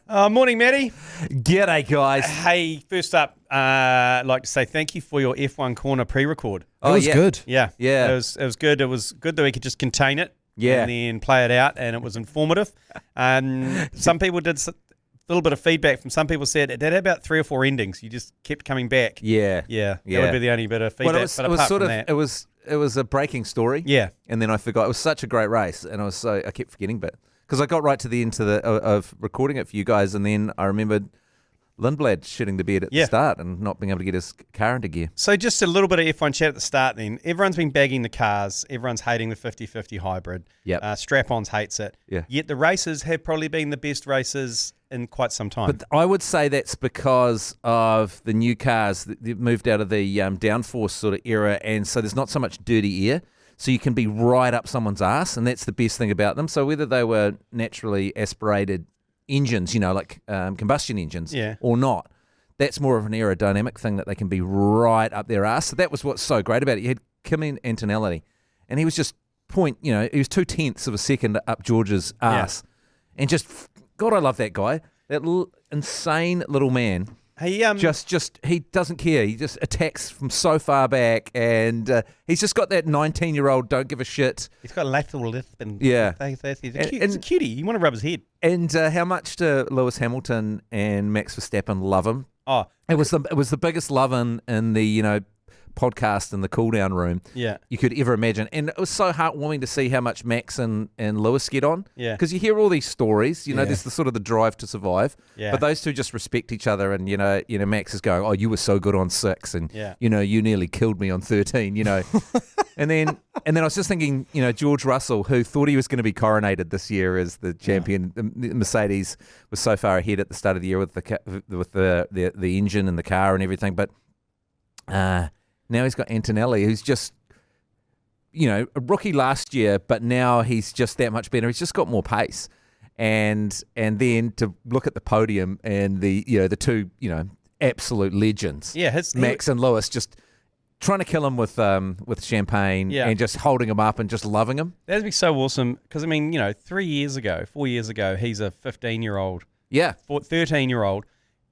Morning, Matty. G'day, guys. Hey, first up, I'd like to say thank you for your F1 Corner pre-record. It was good. Yeah. Yeah. It was good. It was good that we could just contain it Yeah. and then play it out, and it was informative. Some people did a little bit of feedback from some people said it had about 3 or 4 endings. You just kept coming back. Yeah. That would be the only bit of feedback. Well, it was sort of that, it was a breaking story. Yeah. And then I forgot. It was such a great race, and I kept forgetting bit because I got right to the end of recording it for you guys, and then I remembered Lindblad shitting the bed at the start and not being able to get his car into gear. So just a little bit of F1 chat at the start then. Everyone's been bagging the cars. Everyone's hating the 50-50 hybrid. Yep. Strap-ons hates it. Yeah. Yet the races have probably been the best races in quite some time. But I would say that's because of the new cars that moved out of the downforce sort of era, and so there's not so much dirty air. So you can be right up someone's ass, and that's the best thing about them. So whether they were naturally aspirated engines, like combustion engines, or not, that's more of an aerodynamic thing that they can be right up their ass. So that was what's so great about it. You had Kimi Antonelli, and he was just he was 0.2 of a second up George's ass, and just God, I love that guy. That insane little man. He he doesn't care. He just attacks from so far back, and he's just got that 19-year-old don't give a shit. He's got a lateral lip, and he's a cutie. You want to rub his head. And how much do Lewis Hamilton and Max Verstappen love him? Oh, it was the biggest love in the podcast in the cool down room you could ever imagine, and it was so heartwarming to see how much Max and Lewis get on, because you hear all these stories, there's the sort of the drive to survive, but those two just respect each other, and Max is going, oh, you were so good on 6, and you nearly killed me on 13, and then I was just thinking, George Russell, who thought he was going to be coronated this year as the champion. The Mercedes was so far ahead at the start of the year with the engine and the car and everything, but now he's got Antonelli, who's just, a rookie last year, but now he's just that much better. He's just got more pace, and then to look at the podium and the two absolute legends, Max and Lewis, just trying to kill him with champagne and just holding him up and just loving him. That'd be so awesome because 4 years ago, he's a 15-year-old, 13-year-old.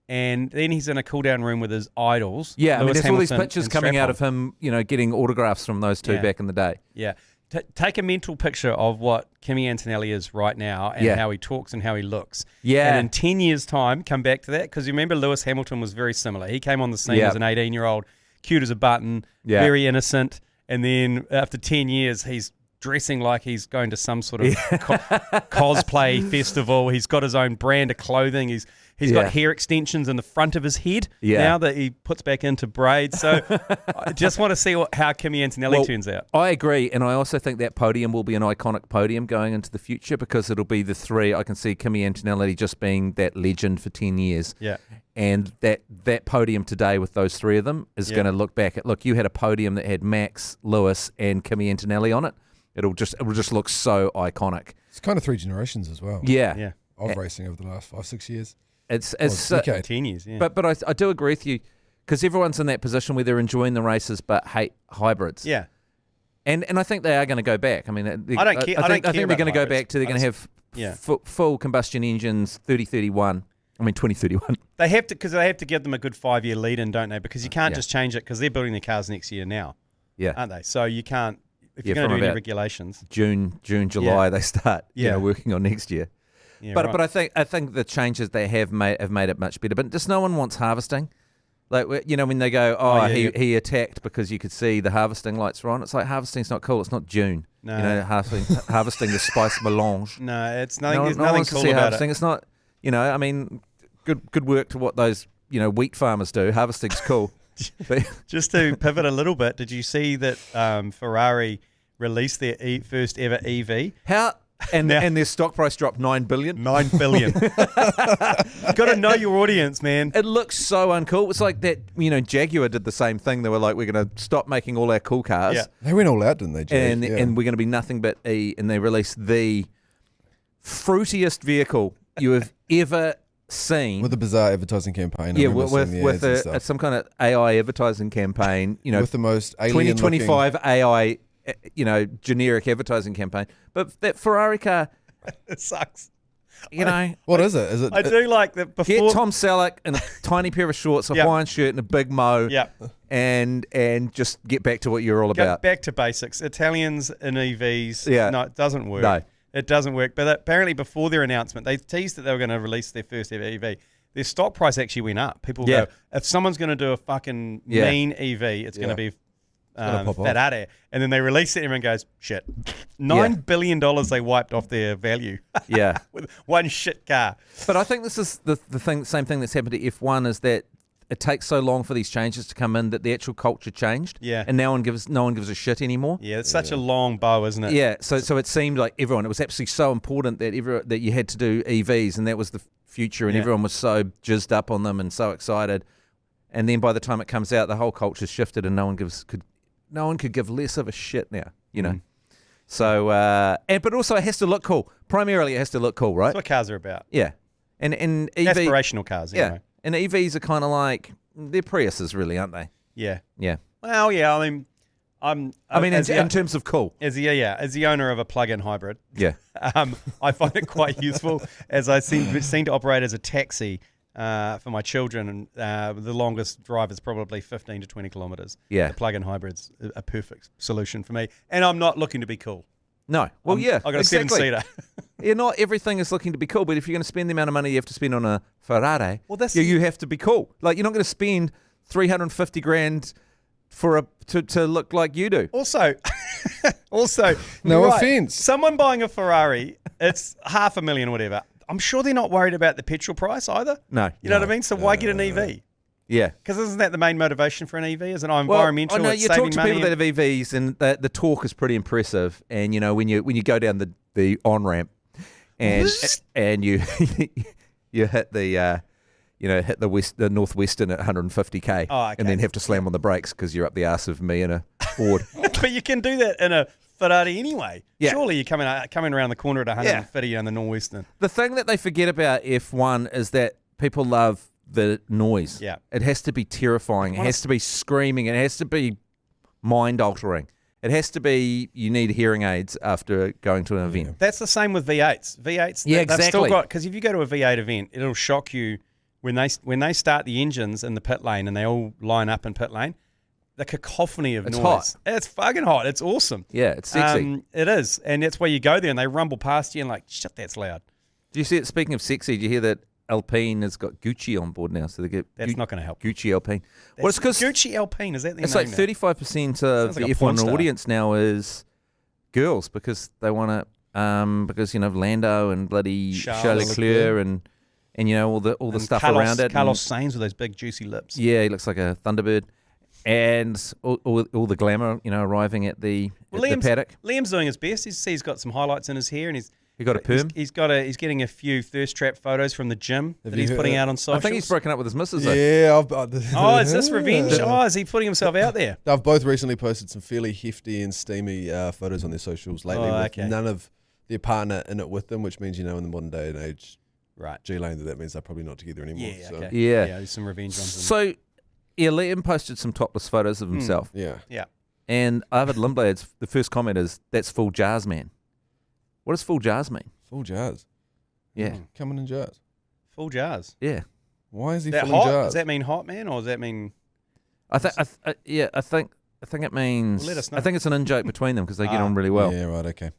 And then he's in a cool-down room with his idols. Yeah, Lewis there's Hamilton all these pictures coming out of him, getting autographs from those two back in the day. Yeah. Take a mental picture of what Kimi Antonelli is right now and how he talks and how he looks. Yeah. And in 10 years' time, come back to that. Because you remember Lewis Hamilton was very similar. He came on the scene as an 18-year-old, cute as a button, very innocent. And then after 10 years, he's dressing like he's going to some sort of cosplay festival. He's got his own brand of clothing. He's got hair extensions in the front of his head now that he puts back into braids. So I just want to see how Kimi Antonelli turns out. I agree, and I also think that podium will be an iconic podium going into the future because it'll be the three. I can see Kimi Antonelli just being that legend for 10 years. Yeah. And that podium today with those three of them is going to look back at, you had a podium that had Max, Lewis, and Kimi Antonelli on it. It will just look so iconic. It's kind of 3 generations as well. Yeah. Of racing over the last 5-6 years. It's 10 years, yeah. But I do agree with you because everyone's in that position where they're enjoying the races but hate hybrids. Yeah. And I think they are going to go back. I mean, I don't care. I think they're going to go hybrids. back to they're going to have full combustion engines 2031. They have to because they have to give them a good 5-year lead in, don't they? Because you can't just change it because they're building the cars next year now. Yeah. Aren't they? So you can't if you're going to do any regulations. June, July they start working on next year. Yeah, but I think the changes they have made it much better. But just no one wants harvesting. Like when they go, he attacked because you could see the harvesting lights were on. It's like harvesting's not cool. It's not June. No, harvesting the spice melange. No, it's nothing. There's nothing wants cool to see about harvesting. it. It's not. I mean, good work to what those wheat farmers do. Harvesting's cool. Just to pivot a little bit, did you see that Ferrari released their first ever EV? How? And their stock price dropped 9 billion. 9 billion. You've got to know your audience, man. It looks so uncool. It's like that, Jaguar did the same thing. They were like, we're going to stop making all our cool cars. Yeah. They went all out, didn't they, And we're going to be nothing but E. And they released the fruitiest vehicle you have ever seen. With a bizarre advertising campaign. Yeah, with some kind of AI advertising campaign. With the most alien 2025 AI generic advertising campaign. But that Ferrari car, it sucks. What is it? Is it? I do like that. Before Get Tom Selleck in a tiny pair of shorts, a Hawaiian shirt, and a big mo. And just get back to what you're all about. Back to basics. Italians in EVs. Yeah. No, it doesn't work. No. It doesn't work. But apparently before their announcement, they teased that they were going to release their first ever EV. Their stock price actually went up. People go, if someone's going to do a fucking mean EV, it's going to be Ferrari. And then they release it and everyone goes, shit. $9 billion they wiped off their value. With one shit car. But I think this is the same thing that's happened to F1 is that it takes so long for these changes to come in that the actual culture changed. And no one gives a shit anymore. It's such a long bow, isn't it? Yeah. So it seemed like it was absolutely so important that you had to do EVs, and that was the future, and everyone was so jizzed up on them and so excited. And then by the time it comes out, the whole culture's shifted, and no one could give less of a shit now. So but also it has to look cool. Primarily, it has to look cool, right? That's what cars are about. Yeah. And EV, aspirational cars. Anyway. And EVs are kind of like they're Priuses, really, aren't they? Yeah. Well, yeah. I mean, in terms of cool. As the owner of a plug-in hybrid, I find it quite useful as I seem to operate as a taxi for my children, and the longest drive is probably 15 to 20 kilometres. Yeah. The plug-in hybrid's a perfect solution for me, and I'm not looking to be cool. No. Well, I got a seven-seater. Not everything is looking to be cool, but if you're going to spend the amount of money you have to spend on a Ferrari, you have to be cool. Like, you're not going to spend $350,000 to look like you do. Also, no offense. Someone buying a Ferrari, it's $500,000 or whatever. I'm sure they're not worried about the petrol price either. No. You know what I mean? So why get an EV? Yeah. Because isn't that the main motivation for an EV? Is it environmental? No, it's you saving talk to money people that have EVs, and the torque is pretty impressive. And when you go down the on ramp, and you hit the the Northwestern at 150k, and then have to slam on the brakes because you're up the arse of me in a Ford. But you can do that in a Ferrari anyway. Yeah. Surely you're coming around the corner at 150 on the Northwestern. The thing that they forget about F1 is that people love the noise. Yeah. It has to be terrifying. It has to be screaming. It has to be mind-altering. It has to be you need hearing aids after going to an event. That's the same with V8s. They've still got, because if you go to a V8 event, it'll shock you when they start the engines in the pit lane and they all line up in pit lane. The cacophony of noise. Hot. It's fucking hot. It's awesome. Yeah, it's sexy. It is. And that's why you go there and they rumble past you and like, shit, that's loud. Do you see it? Speaking of sexy, do you hear that Alpine has got Gucci on board now? So they get that's not going to help. Gucci Alpine. Well, it's because Gucci Alpine, is that their it's name? It's like 35% of the F1 audience now is girls because they want to, because Lando and bloody Charles Leclerc and all the stuff around it. Carlos Sainz with those big juicy lips. Yeah, he looks like a Thunderbird. And all the glamour, arriving at the paddock. Liam's doing his best. He's got some highlights in his hair, and he got a perm. He's getting a few thirst trap photos from the gym that he's putting out on socials. I think he's broken up with his missus. Though. Yeah. Is this revenge? Is he putting himself out there? They've both recently posted some fairly hefty and steamy photos on their socials lately. With none of their partner in it with them, which means in the modern day and age, right? G Lane, that means they're probably not together anymore. Yeah. So. Okay. Yeah. There's some revenge on them. So. Yeah, Liam posted some topless photos of himself. Yeah. And Arvid Lindblad's the first comment is, that's full jars, man. What does full jars mean? Full jars? Yeah. Coming in jars. Full jars? Yeah. Why is he full in jars? Does that mean hot, man, or does that mean... I think it means... Well, let us know. I think it's an in-joke between them because they get on really well. Yeah, right, okay.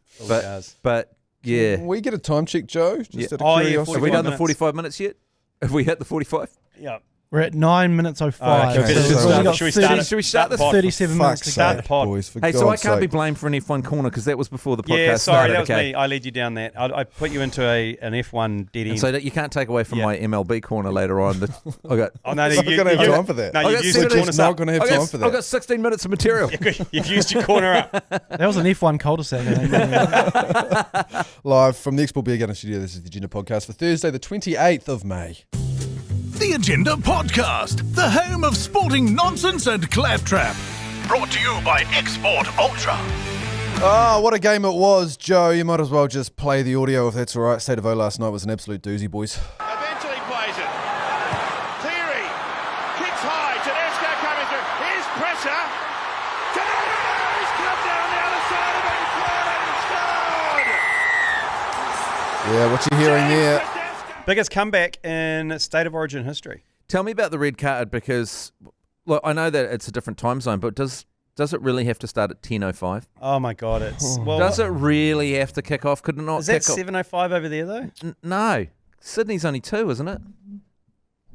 But yeah. Can we get a time check, Joe? Just out of curiosity. Have we done the 45 minutes yet? Have we hit the 45? Yeah. We're at 9 minutes 05. Should we start this? 37 minutes to start the pod. Boys, hey, so I can't be blamed for an F1 corner because that was before the podcast started. That was me. I led you down that. I put you into an F1 dead end. So that you can't take away from my MLB corner later on. I'm not going to have time for that. No, you've used your corner not going to have time for that. I've got 16 minutes of material. You've used your corner up. That was an F1 cul-de-sac. Live from the Export Beer Garden Studio, this is the Agenda Podcast for Thursday, the 28th of May. The Agenda Podcast, the home of sporting nonsense and claptrap. Brought to you by Export Ultra. Oh, what a game it was, Joe. You might as well just play the audio if that's all right. State of O last night was an absolute doozy, boys. Eventually plays it. Cleary kicks high. Tedesco coming through. Here's pressure. Tedesco's come down the other side of it and scored. Yeah, what you hearing there? Biggest comeback in State of Origin history. Tell me about the red card because, look, I know that it's a different time zone, but does it really have to start at 10:05? Oh my God, does it really have to kick off? Could it not? Is that 7:05 over there though? No, Sydney's only 2, isn't it?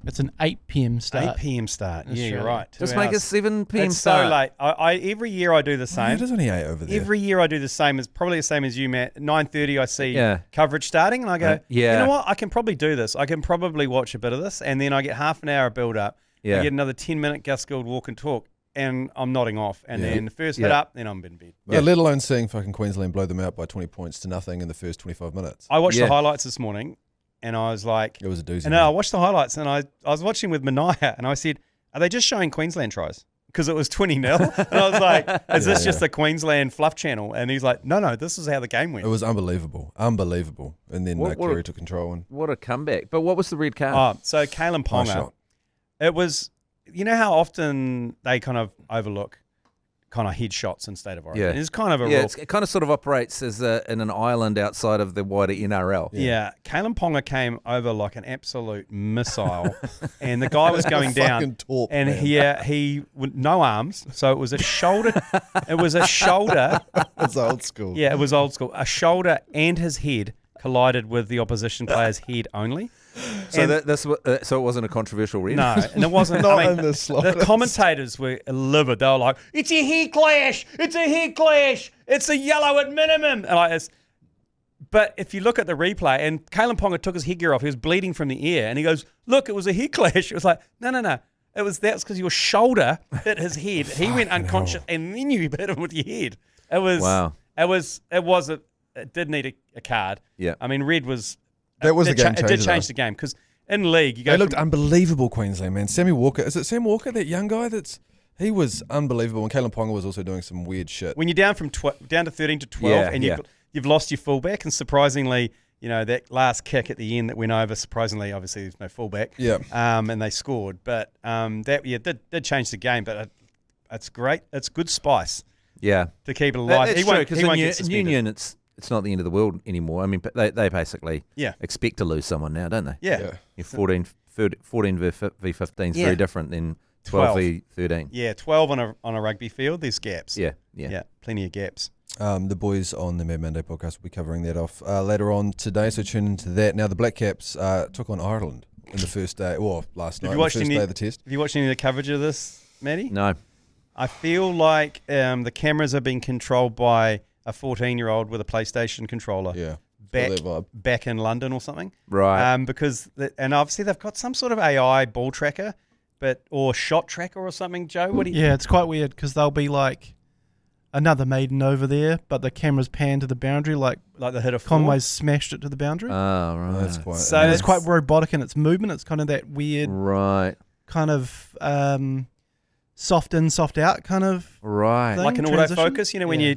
It's an 8 p.m. start. 8 p.m. start. Yeah, you're right. Just make it 7 p.m. It's start. so late. I every year I do the same. It is only 8 over there. Every year I do the same. It's probably the same as you, Matt. 9:30 I see coverage starting, and I go, you know what? I can probably do this. I can probably watch a bit of this, and then I get half an hour of build up. I get another 10-minute Gus Gould walk and talk, and I'm nodding off. And then the first hit up, then I'm in bed. Yeah, let alone seeing fucking Queensland blow them out by 20 points to nothing in the first 25 minutes. I watched the highlights this morning. And I was like... It was a doozy. And I watched the highlights, and I was watching with Mania, and I said, are they just showing Queensland tries? Because it was 20-0. And I was like, is this just the Queensland fluff channel? And he's like, no, this is how the game went. It was unbelievable. And then Kerry took control. And what a comeback. But what was the red card? So Kalen Ponga, it was... You know how often they kind of overlook kind of headshots in State of Origin? Yeah. It's kind of a rule. It kind of sort of operates as in an island outside of the wider NRL. Yeah. Kalen Ponga came over like an absolute missile, and the guy was going down. And he no arms, so it was a shoulder. It was a shoulder. It's old school. Yeah, it was old school. A shoulder and his head collided with the opposition player's head only. So so it wasn't a controversial red? No, and it wasn't. The commentators were livid. They were like, "It's a head clash! It's a head clash! It's a yellow at minimum!" And but if you look at the replay, and Kalen Ponga took his headgear off, he was bleeding from the ear, and he goes, "Look, it was a head clash." It was like, no. That's because your shoulder hit his head. He went unconscious, and then you hit him with your head. It was wow. It did need a card. Yeah. I mean, red was. That was the game changer. It did change the game because in league you go. They looked unbelievable, Queensland, man. Sammy Walker, is it Sam Walker, that young guy? He was unbelievable, and Kalen Ponga was also doing some weird shit. When you're down from down to 13 to 12, and you've lost your fullback, and surprisingly, that last kick at the end that went over. Surprisingly, obviously there's no fullback. Yeah. And they scored, but that did change the game. But it's great. It's good spice. Yeah. To keep it alive. That's true because in Union it's not the end of the world anymore. I mean, they basically expect to lose someone now, don't they? Yeah. 14 v 15 is very different than 12 v 13. Yeah, 12 on a rugby field, there's gaps. Yeah, plenty of gaps. The boys on the Mad Monday podcast will be covering that off later on today, so tune into that. Now, the Black Caps took on Ireland in the first day, last night, the first day of the test. Have you watched any of the coverage of this, Matty? No. I feel like the cameras are being controlled by a 14-year-old with a PlayStation controller. Yeah. Back in London or something. Right. Because and obviously they've got some sort of AI ball tracker, or shot tracker or something, Joe. Yeah, it's quite weird because they'll be like another maiden over there, but the camera's panned to the boundary like the hit of Conway's smashed it to the boundary. Oh, right. That's quite it's quite robotic in its movement. It's kind of that weird kind of soft in, soft out kind of thing, like an autofocus. When you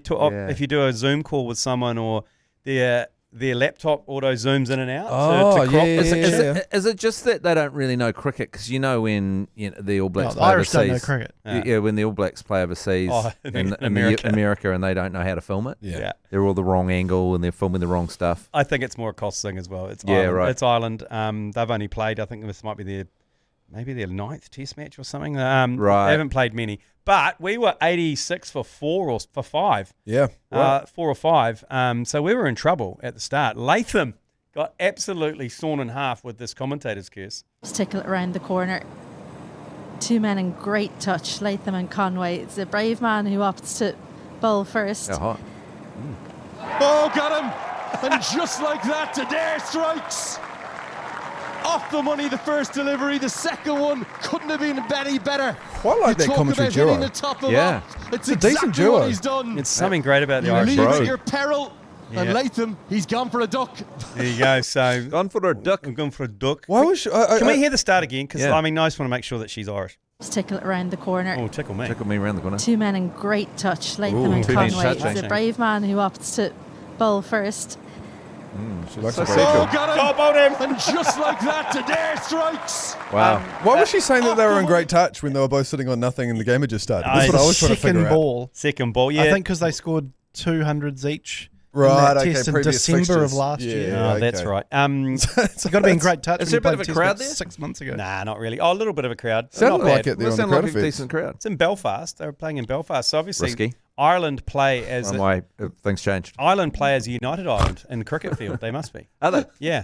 if you do a Zoom call with someone or their laptop auto zooms in and out. To crop. Is it just that they don't really know cricket? Because when the All Blacks play Irish overseas, don't know cricket. Yeah, when the All Blacks play overseas in America and they don't know how to film it. Yeah. They're all the wrong angle and they're filming the wrong stuff. I think it's more a cost thing as well. It's Ireland. Right. It's Ireland. They've only played. I think this might be their 9th Test match or something. They haven't played many. But we were 86 for 4 or for 5. Yeah. 4 or 5. So we were in trouble at the start. Latham got absolutely sawn in half with this commentator's curse. Tickle it around the corner. 2 men in great touch, Latham and Conway. It's a brave man who opts to bowl first. Oh, got him! And just like that, Adair strikes! Off the money, the first delivery. The second one couldn't have been any better. Quite like that commentary duo. It's a decent duo. What he's done. It's something great about the Irish. You leave at your peril. Yeah. And Latham, he's gone for a duck. There you go. So gone for a duck. I'm gone for a duck. Why was she, Can we hear the start again? Because I just want to make sure that she's Irish. Tickle it around the corner. Oh, tickle me. Tickle me around the corner. 2 men in great touch, Latham and Conway. It's a brave man who opts to bowl first. She likes got him! And just like that, Adair strikes! Wow. Why was she saying that they were in great touch when they were both sitting on nothing and the game had just started? That's what I was trying to figure out. Second ball, yeah. I think because they scored 200s each Right, in that test in December of last year. Oh, that's right. It's got to be in great touch. Is there a bit of a crowd there? 6 months ago. Nah, not really. Oh, a little bit of a crowd. Sounded like it there on the crowd effect. Decent crowd. It's in Belfast. They were playing in Belfast. So obviously, Risky. Ireland play as things changed. Ireland play as United Ireland in the cricket field. They must be. Are they? Yeah.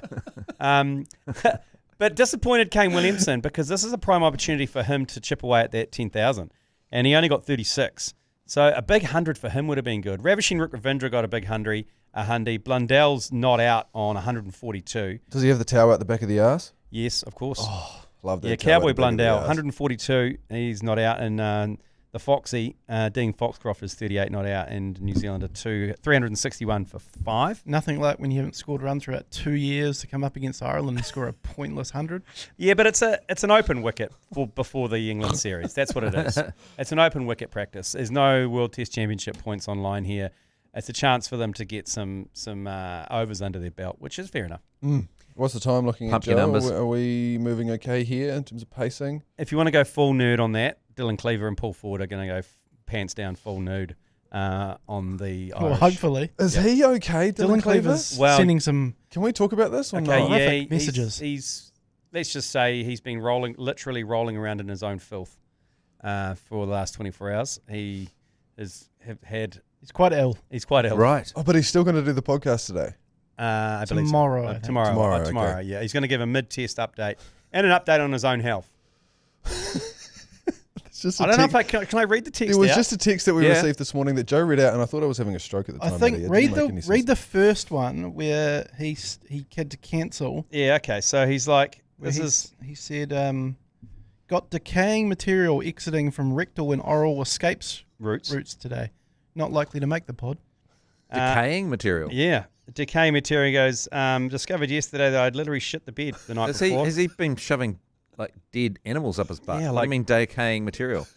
But disappointed Kane Williamson, because this is a prime opportunity for him to chip away at that 10,000, and he only got 36. So a big 100 for him would have been good. Ravishing Rick Ravindra got a big 100. Blundell's not out on 142. Does he have the towel out the back of the arse? Yes, of course. Oh, love that. Yeah, Cowboy Blundell, 142. He's not out, and the Foxy, Dean Foxcroft is 38, not out, and New Zealander 361 for 5. Nothing like when you haven't scored a run throughout 2 years to come up against Ireland and score a pointless 100. Yeah, but it's an open wicket before the England series. That's what it is. It's an open wicket practice. There's no World Test Championship points online here. It's a chance for them to get some overs under their belt, which is fair enough. What's the time looking at, Joe? Are we moving okay here in terms of pacing? If you want to go full nude on that, Dylan Cleaver and Paul Ford are going to go pants down full nude on the Irish. Well, hopefully. Is he okay, Dylan Cleaver's sending some... Can we talk about this or not? Messages. He's let's just say he's been literally rolling around in his own filth for the last 24 hours. He has had... He's quite ill. He's quite ill. Right. Oh, but he's still going to do the podcast today. I believe tomorrow. So. Tomorrow. Okay. Yeah, he's going to give a mid-test update and an update on his own health. I don't know if can I read the text. It was just a text that we received this morning that Joe read out, and I thought I was having a stroke at the time. I think read the first one where he had to cancel. Yeah. Okay. So he's like, he said, got decaying material exiting from rectal and oral escapes routes today. Not likely to make the pod. Decaying material. Yeah. Decaying material goes, discovered yesterday that I'd literally shit the bed the night before. Has he been shoving like dead animals up his butt? Yeah, I mean decaying material.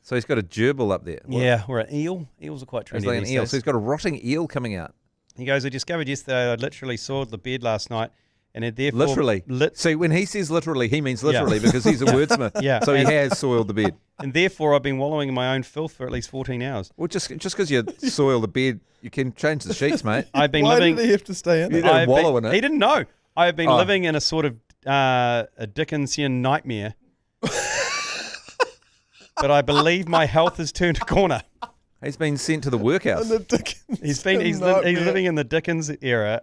So he's got a gerbil up there. Yeah, or an eel. Eels are quite trendy. He's like an eel. So he's got a rotting eel coming out. He goes, I discovered yesterday I'd literally soiled the bed last night. And it therefore... Literally. See, when he says literally, he means literally because he's a wordsmith. Yeah. So he has soiled the bed. And therefore, I've been wallowing in my own filth for at least 14 hours. Well, just because you soil the bed, you can change the sheets, mate. I've been Why did he have to stay in it? You don't wallow in it. He didn't know. I have been living in a sort of a Dickensian nightmare. But I believe my health has turned a corner. He's been sent to the workhouse. He's living in the Dickens era.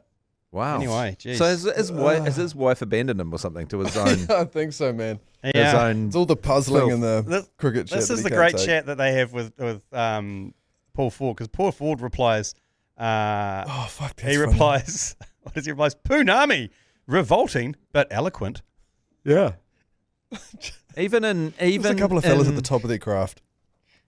Wow. Anyway, geez. So has his wife abandoned him or something to his own? I think so, man. Yeah. His own it's all the puzzling and the cricket chat. This is the great chat that they have with Paul Ford, because Paul Ford replies. Fuck. He replies. What does he reply? Poonami, revolting but eloquent. Yeah. Even There's a couple of fellas at the top of their craft.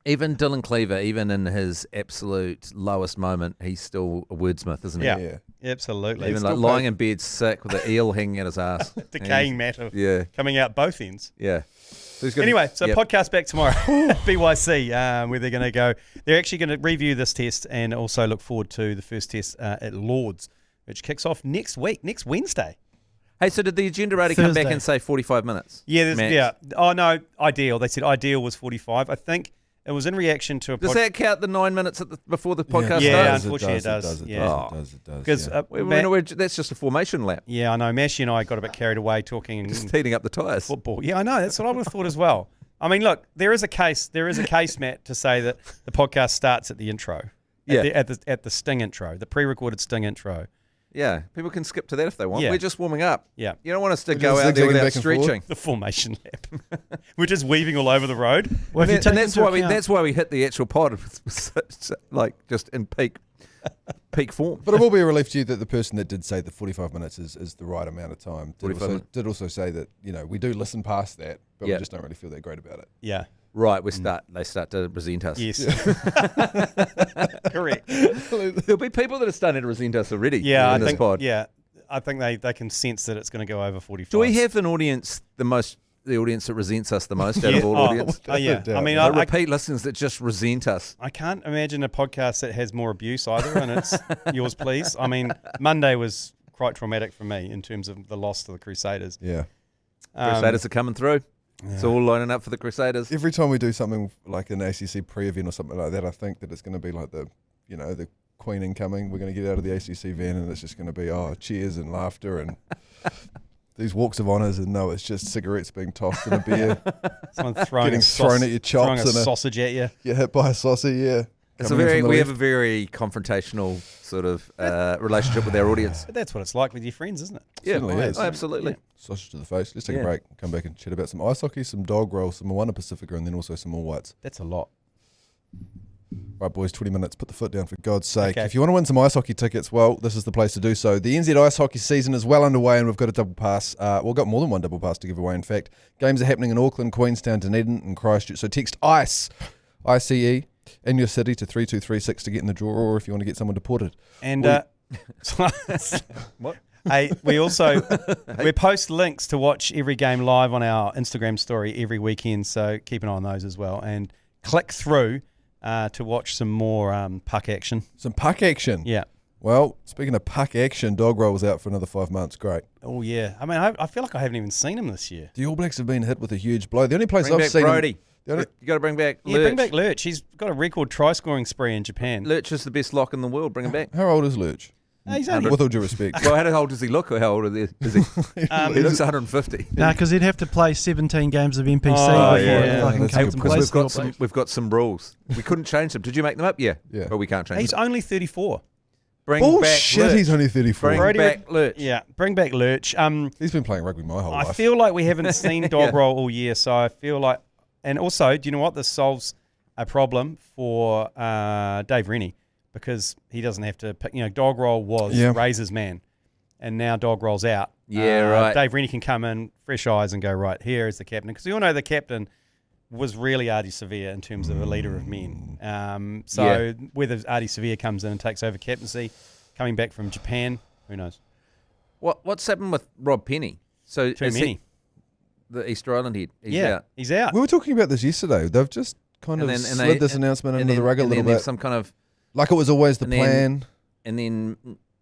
Even Dylan Cleaver, even in his absolute lowest moment, he's still a wordsmith, isn't he? Yeah. Absolutely. Even like lying in bed sick with an eel hanging at his ass. Decaying matter coming out both ends. Yeah. So podcast back tomorrow. BYC, where they're going to go. They're actually going to review this test and also look forward to the first test at Lords, which kicks off next Wednesday. Hey, so did the agenda rating come back and say 45 minutes? Yeah. Oh, no, ideal. They said ideal was 45. I think it was in reaction to a... Does that count the 9 minutes before the podcast starts? Yeah, unfortunately it does. It does. Because that's just a formation lap. Yeah, I know. Mashy and I got a bit carried away talking and just heating up the tyres. Football. Yeah, I know. That's what I would have thought as well. I mean, look, there is a case, Matt, to say that the podcast starts at the intro. At the sting intro, the pre-recorded sting intro. Yeah, people can skip to that if they want. Yeah. We're just warming up. Yeah. You don't want us to go out there without stretching. The formation lap. We're just weaving all over the road. Well, and that's why we hit the actual pod, like just in peak form. But it will be a relief to you that the person that did say that 45 minutes is the right amount of time did also say that, we do listen past that, but we just don't really feel that great about it. Yeah. Right, they start to resent us. Yes. Correct. There'll be people that are starting to resent us already in this pod. Yeah, I think they can sense that it's going to go over 45. Do we have an audience, the audience that resents us the most out of all audience? Yeah. I mean, repeat listeners that just resent us. I can't imagine a podcast that has more abuse either, and it's yours, please. I mean, Monday was quite traumatic for me in terms of the loss to the Crusaders. Yeah. Crusaders are coming through. Yeah. It's all lining up for the Crusaders. Every time we do something like an ACC pre-event or something like that, I think that it's going to be like the McQueen incoming. We're going to get out of the ACC van and it's just going to be, cheers and laughter and these walks of honours, and no, it's just cigarettes being tossed in a beer. Someone getting thrown at your chops. Throwing a sausage at you. Get hit by a sausage, yeah. We have a very confrontational sort of relationship with our audience. But that's what it's like with your friends, isn't it? Yeah, is. Absolutely. Yeah. Sausage to the face. Let's take a break. Come back and chat about some ice hockey, some dog roll, some Moana Pasifika, and then also some All Whites. That's a lot. Right, boys, 20 minutes. Put the foot down for God's sake. Okay. If you want to win some ice hockey tickets, well, this is the place to do so. The NZ ice hocky season is well underway and we've got a double pass. We've got more than one double pass to give away, in fact. Games are happening in Auckland, Queenstown, Dunedin and Christchurch. So text ICE, ICE, in your city to 32336 to get in the draw, or if you want to get someone deported. And what? Hey, we post links to watch every game live on our Instagram story every weekend, so keep an eye on those as well. And click through to watch some more puck action. Some puck action? Yeah. Well, speaking of puck action, Dog Roll was out for another 5 months. Great. Oh, yeah. I mean, I feel like I haven't even seen him this year. The All Blacks have been hit with a huge blow. The only place I've seen Brody. him... You got to bring back Lurch. Yeah, bring back Lurch. He's got a record try-scoring spree in Japan. Lurch is the best lock in the world. Bring him back. How old is Lurch? He's only... With all due respect. Well, how old does he look, or how old is he? He looks 150. No, because he'd have to play 17 games of NPC before it fucking came to place. We've got some rules. We couldn't change them. Did you make them up? Yeah. But we can't change them. He's only 34. Bullshit, back Lurch. He's only 34. Bring back Lurch. Yeah, bring back Lurch. He's been playing rugby my whole life. I feel like we haven't seen Dog Roll all year, so I feel like... And also, do you know what? This solves a problem for Dave Rennie, because he doesn't have to pick... Dog Roll was Razor's man, and now Dog Roll's out. Yeah, right. Dave Rennie can come in, fresh eyes, and go, right, here is the captain. Because we all know the captain was really Ardie Savea in terms of a leader of men. Whether Ardie Savea comes in and takes over captaincy, coming back from Japan, who knows? What's happened with Rob Penny? So Too many. The Easter Island head. He's out. We were talking about this yesterday. They've just kind of slid this announcement under the rug a little bit. Some kind of... Like it was always the plan. And then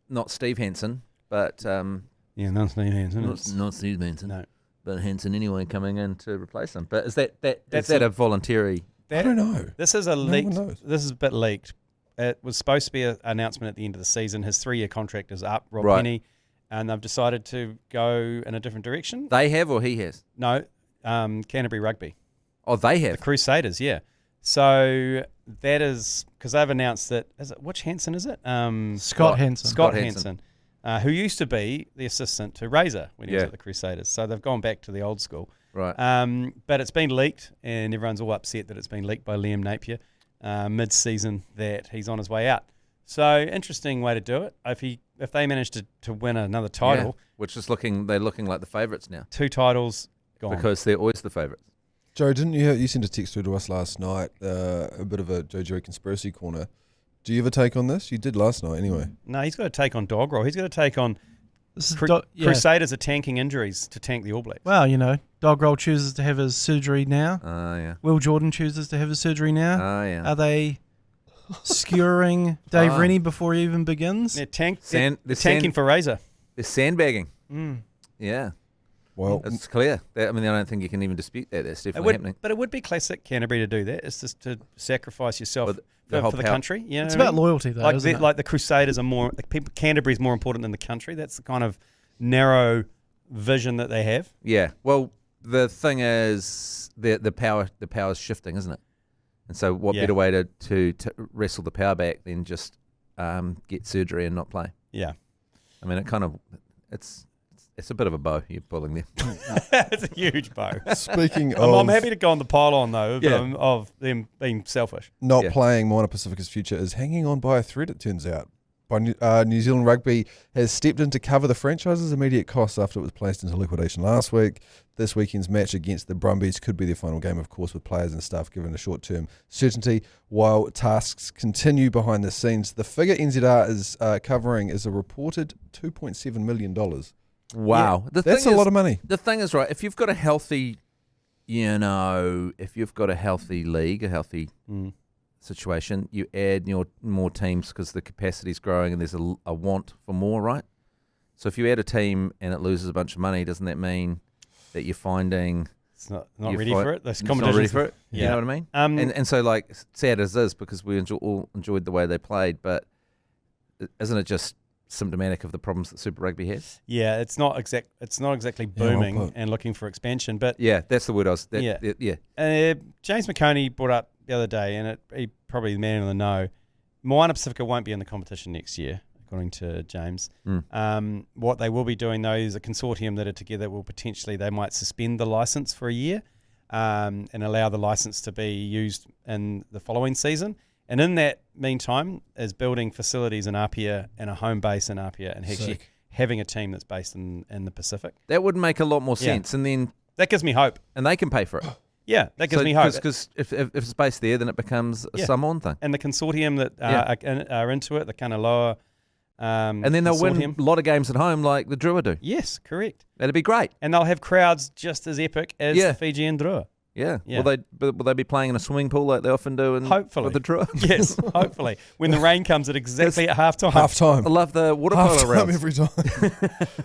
not Steve Hansen, but... not Steve Hansen. Not Steve Hansen. No. But Hansen anyway coming in to replace him. But is that a voluntary... I don't know. This is a leaked... This is a bit leaked. It was supposed to be an announcement at the end of the season. His 3-year contract is up, Rob Penny, and they've decided to go in a different direction. They have, or he has? No, Canterbury Rugby. Oh, they have? The Crusaders, yeah. So that is... Because they've announced that... Which Hansen is it? Scott Hansen. Scott Hansen. Who used to be the assistant to Razor when he was at the Crusaders. So they've gone back to the old school. Right. But it's been leaked, and everyone's all upset that it's been leaked by Liam Napier mid-season that he's on his way out. So interesting way to do it. If they manage to win another title, which is they're looking like the favourites now. 2 titles gone because they're always the favourites. Joe, didn't you sent a text through to us last night? A bit of a Joe Jerry conspiracy corner. Do you have a take on this? You did last night, anyway. No, he's got to take on Dog Roll. He's got to take on. Crusaders are tanking injuries to tank the All Blacks. Well, Dog Roll chooses to have his surgery now. Yeah. Will Jordan chooses to have his surgery now. Yeah. Are they skewering Dave Rennie before he even begins? They're tanking for Razor. They're sandbagging. Mm. Yeah. Well, it's clear. I don't think you can even dispute that. That's definitely happening. But it would be classic Canterbury to do that. It's just to sacrifice yourself for the country. It's about loyalty, though, isn't it? Like the Crusaders are more... Canterbury's more important than the country. That's the kind of narrow vision that they have. Yeah. Well, the thing is, the power's shifting, isn't it? And so what better way to wrestle the power back than just get surgery and not play? Yeah. I mean, it's a bit of a bow you're pulling there. It's a huge bow. Speaking of... I'm happy to go on the pylon, though, of them being selfish. Not playing Moana Pasifika's future is hanging on by a thread, it turns out. New Zealand Rugby has stepped in to cover the franchise's immediate costs after it was placed into liquidation last week. This weekend's match against the Brumbies could be their final game, of course, with players and staff given a short-term certainty, while tasks continue behind the scenes. The figure NZR is covering is a reported $2.7 million. Wow. Yeah, that's a lot of money. The thing is, right, if you've got a healthy, league, a healthy situation, you add more teams because the capacity's growing and there's a want for more, right? So if you add a team and it loses a bunch of money, doesn't that mean that you're finding... It's not ready for it? It's not ready for it? You know what I mean? And so, sad as this, because we all enjoyed the way they played, but isn't it just symptomatic of the problems that Super Rugby has? Yeah, it's not exactly booming and looking for expansion, but yeah, that's the word I was. Yeah. James McConey brought up the other day, and he probably the man in the know. Moana Pasifika won't be in the competition next year, according to James. What they will be doing though is a consortium that are together will potentially they might suspend the license for a year, and allow the license to be used in the following season. And in that meantime, is building facilities in Apia and a home base in Apia and actually having a team that's based in the Pacific. That would make a lot more sense. And then that gives me hope. And they can pay for it. Yeah, that gives me hope. Because if it's based there, then it becomes a Samoan thing. And the consortium that are into it, the kind of lower and then they'll win a lot of games at home like the Drua do. Yes, correct. That'd be great. And they'll have crowds just as epic as the Fijian Drua. Yeah. Will they be playing in a swimming pool like they often do? Hopefully. With the Drua? Yes, hopefully. When the rain comes at exactly at halftime. Halftime. I love the water polo rounds. Every time.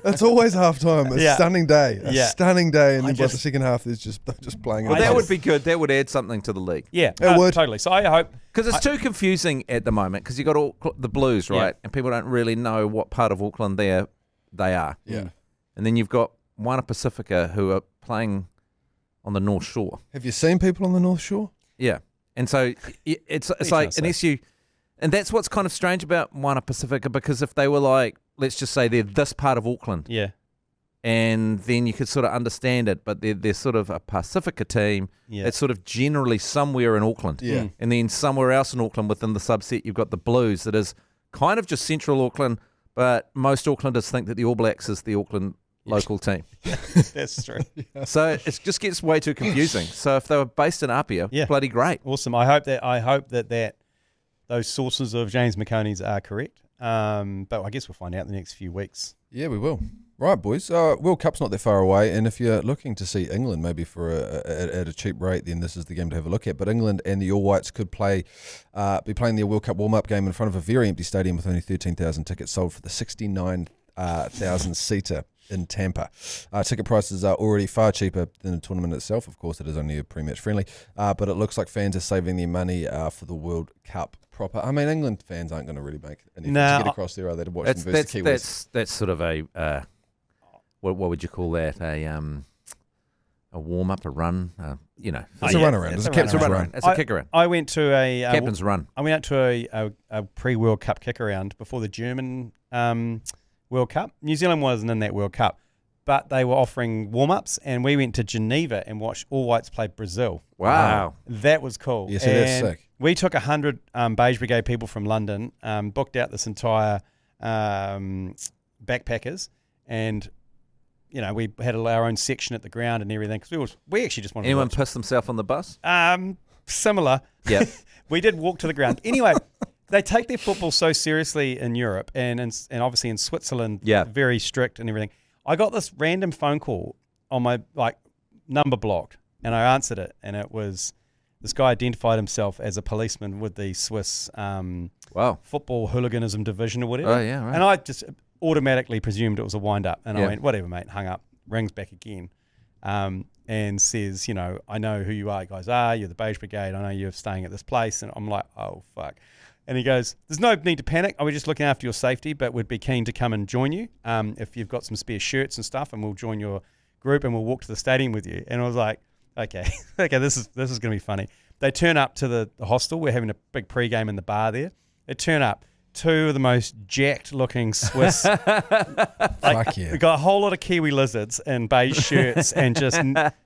It's always halftime. A stunning day. A stunning day. And then by the second half, they're just playing. Well, that would be good. That would add something to the league. Yeah, it would. Totally. So I hope. Because it's too confusing at the moment because you've got all the Blues, right? And people don't really know what part of Auckland they are. Yeah. And then you've got Moana Pasifika who are playing on the North Shore. Have you seen people on the North Shore? Yeah. And so it's like unless you, and that's what's kind of strange about Moana Pasifika because if they were like, let's just say they're this part of Auckland. Yeah. And then you could sort of understand it, but they're sort of a Pasifika team that's sort of generally somewhere in Auckland. Yeah. And then somewhere else in Auckland within the subset, you've got the Blues that is kind of just central Auckland, but most Aucklanders think that the All Blacks is the Auckland local team. That's true. So it just gets way too confusing. So if they were based in Apia, bloody great. Awesome. I hope that those sources of James McConey's are correct. But I guess we'll find out in the next few weeks. Yeah, we will. Right, boys. World Cup's not that far away, and if you're looking to see England maybe for at a cheap rate, then this is the game to have a look at. But England and the All Whites could be playing their World Cup warm-up game in front of a very empty stadium with only 13,000 tickets sold for the 69,000-seater in Tampa. Ticket prices are already far cheaper than the tournament itself. Of course, it is only a pre-match friendly, but it looks like fans are saving their money for the World Cup proper. I mean, England fans aren't going to really make an effort to get across there, are they, to watch them versus the Kiwis? That's sort of a what would you call that? A warm-up, a run? It's a run-around. It's a captain's run. It's a kick-around. I went to a captain's run. I went out to a pre-World Cup kick-around before the German World Cup. New Zealand wasn't in that World Cup, but they were offering warm-ups, and we went to Geneva and watched All Whites play Brazil. Wow. That was cool. Yeah, so that's sick. We took 100 Beige Brigade people from London, booked out this entire backpackers, and we had our own section at the ground and everything because we actually just wanted Anyone to piss themselves on the bus? Similar. Yeah. We did walk to the ground. Anyway, they take their football so seriously in Europe and obviously in Switzerland, very strict and everything. I got this random phone call on my number blocked, and I answered it, and it was this guy identified himself as a policeman with the Swiss football hooliganism division or whatever. Oh yeah, right. And I just automatically presumed it was a wind-up, and I went, whatever, mate, hung up, rings back again, and says, I know who you guys are, you're the Beige Brigade, I know you're staying at this place, and I'm like, oh, fuck. And he goes, there's no need to panic, I was just looking after your safety, but we'd be keen to come and join you, if you've got some spare shirts and stuff, and we'll join your group, and we'll walk to the stadium with you. And I was like, okay, this is going to be funny. They turn up to the hostel, we're having a big pre-game in the bar there, they turn up, two of the most jacked-looking Swiss. Fuck yeah. We got a whole lot of Kiwi lizards in beige shirts and just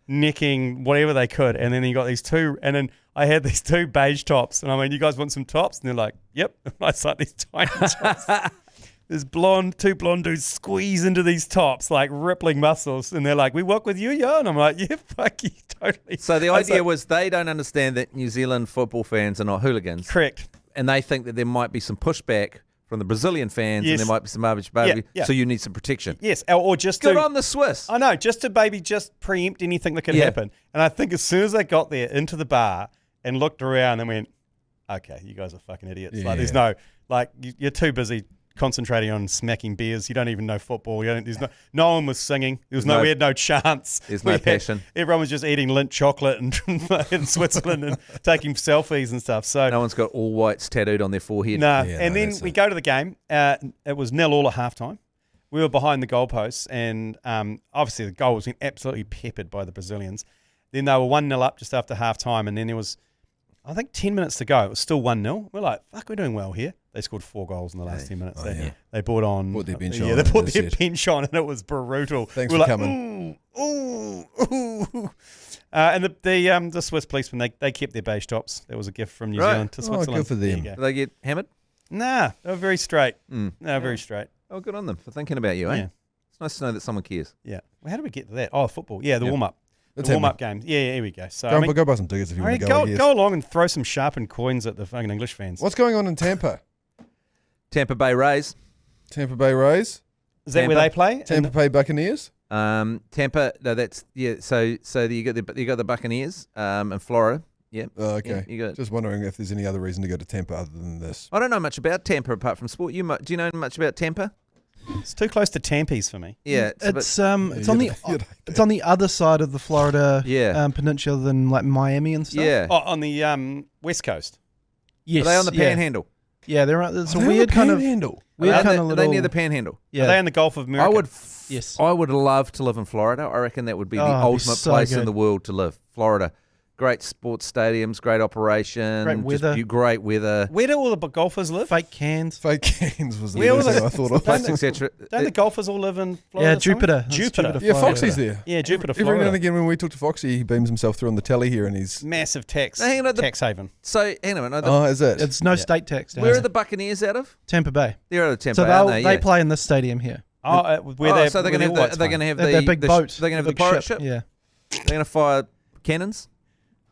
necking whatever they could. And then you got these two, and then I had these two beige tops. And I mean, you guys want some tops? And they're like, yep. And I saw these tiny tops. There's two blonde dudes squeeze into these tops, like rippling muscles. And they're like, we work with you, yo? And I'm like, yeah, fuck you, totally. So the idea was they don't understand that New Zealand football fans are not hooligans. Correct. And they think that there might be some pushback from the Brazilian fans, and there might be some barbecue, so you need some protection. Yes, or just good on the Swiss. I know, just to preempt anything that could happen. And I think as soon as they got there into the bar and looked around and went, okay, you guys are fucking idiots. Like, there's no, you're too busy concentrating on smacking beers. You don't even know football. No one was singing. We had no chance. There's no passion. Everyone was just eating Lindt chocolate in Switzerland and taking selfies and stuff. So no one's got all whites tattooed on their forehead. No. Then we go to the game. It was 0-0 at halftime. We were behind the goalposts, and obviously the goal was absolutely peppered by the Brazilians. Then they were 1-0 up just after halftime, and then there was, I think, 10 minutes to go. It was still 1-0. We're like, fuck, we're doing well here. They scored 4 goals in the last 10 minutes. They brought their bench on. Yeah, they brought their bench on, and it was brutal. Thanks for coming. Ooh. And the Swiss policemen, they kept their beige tops. That was a gift from New Zealand to Switzerland. Good for them. Did they get hammered? Nah, they were very straight. Very straight. Oh, good on them for thinking about you, eh? Yeah. It's nice to know that someone cares. Yeah. Well, how did we get to that? Oh, football. Yeah, the warm-up. The warm-up games. Yeah, here we go. So go buy some tickets if you want to go. Go along and throw some sharpened coins at the fucking English fans. What's going on in Tampa? Tampa Bay Rays. Tampa Bay Rays. Is that where they play? Tampa Bay Buccaneers. Tampa. No, that's So you got the Buccaneers in Florida. Yeah. Oh, okay. Yeah, you got. Just wondering if there's any other reason to go to Tampa other than this. I don't know much about Tampa apart from sport. Do you know much about Tampa? It's too close to Tampies for me. Yeah, it's on the other side of the Florida peninsula than like Miami and stuff. Yeah. Oh, on the west coast. Yes. Are they on the Panhandle? Yeah, they're. It's a weird kind of Panhandle. Are they near the Panhandle? Yeah. Are they in the Gulf of America? I would love to live in Florida. I reckon that would be the ultimate place in the world to live. Florida. Great sports stadiums, great operation, great weather. Where do all the golfers live? Fake cans. Fake cans was the first thing I thought of. Don't the golfers all live in Florida? Yeah, Jupiter. Yeah, Foxy's there. Yeah, Jupiter, Florida. Every now and again when we talk to Foxy, he beams himself through on the telly here and he's... Massive tax haven. So, hang on a minute. Oh, is it? It's no state tax. Where are the Buccaneers out of? Tampa Bay. They're out of Tampa Bay, aren't they? They play in this stadium here. So they're going to have the big boat. They're going to have the pirate ship? Yeah. They're going to fire cannons?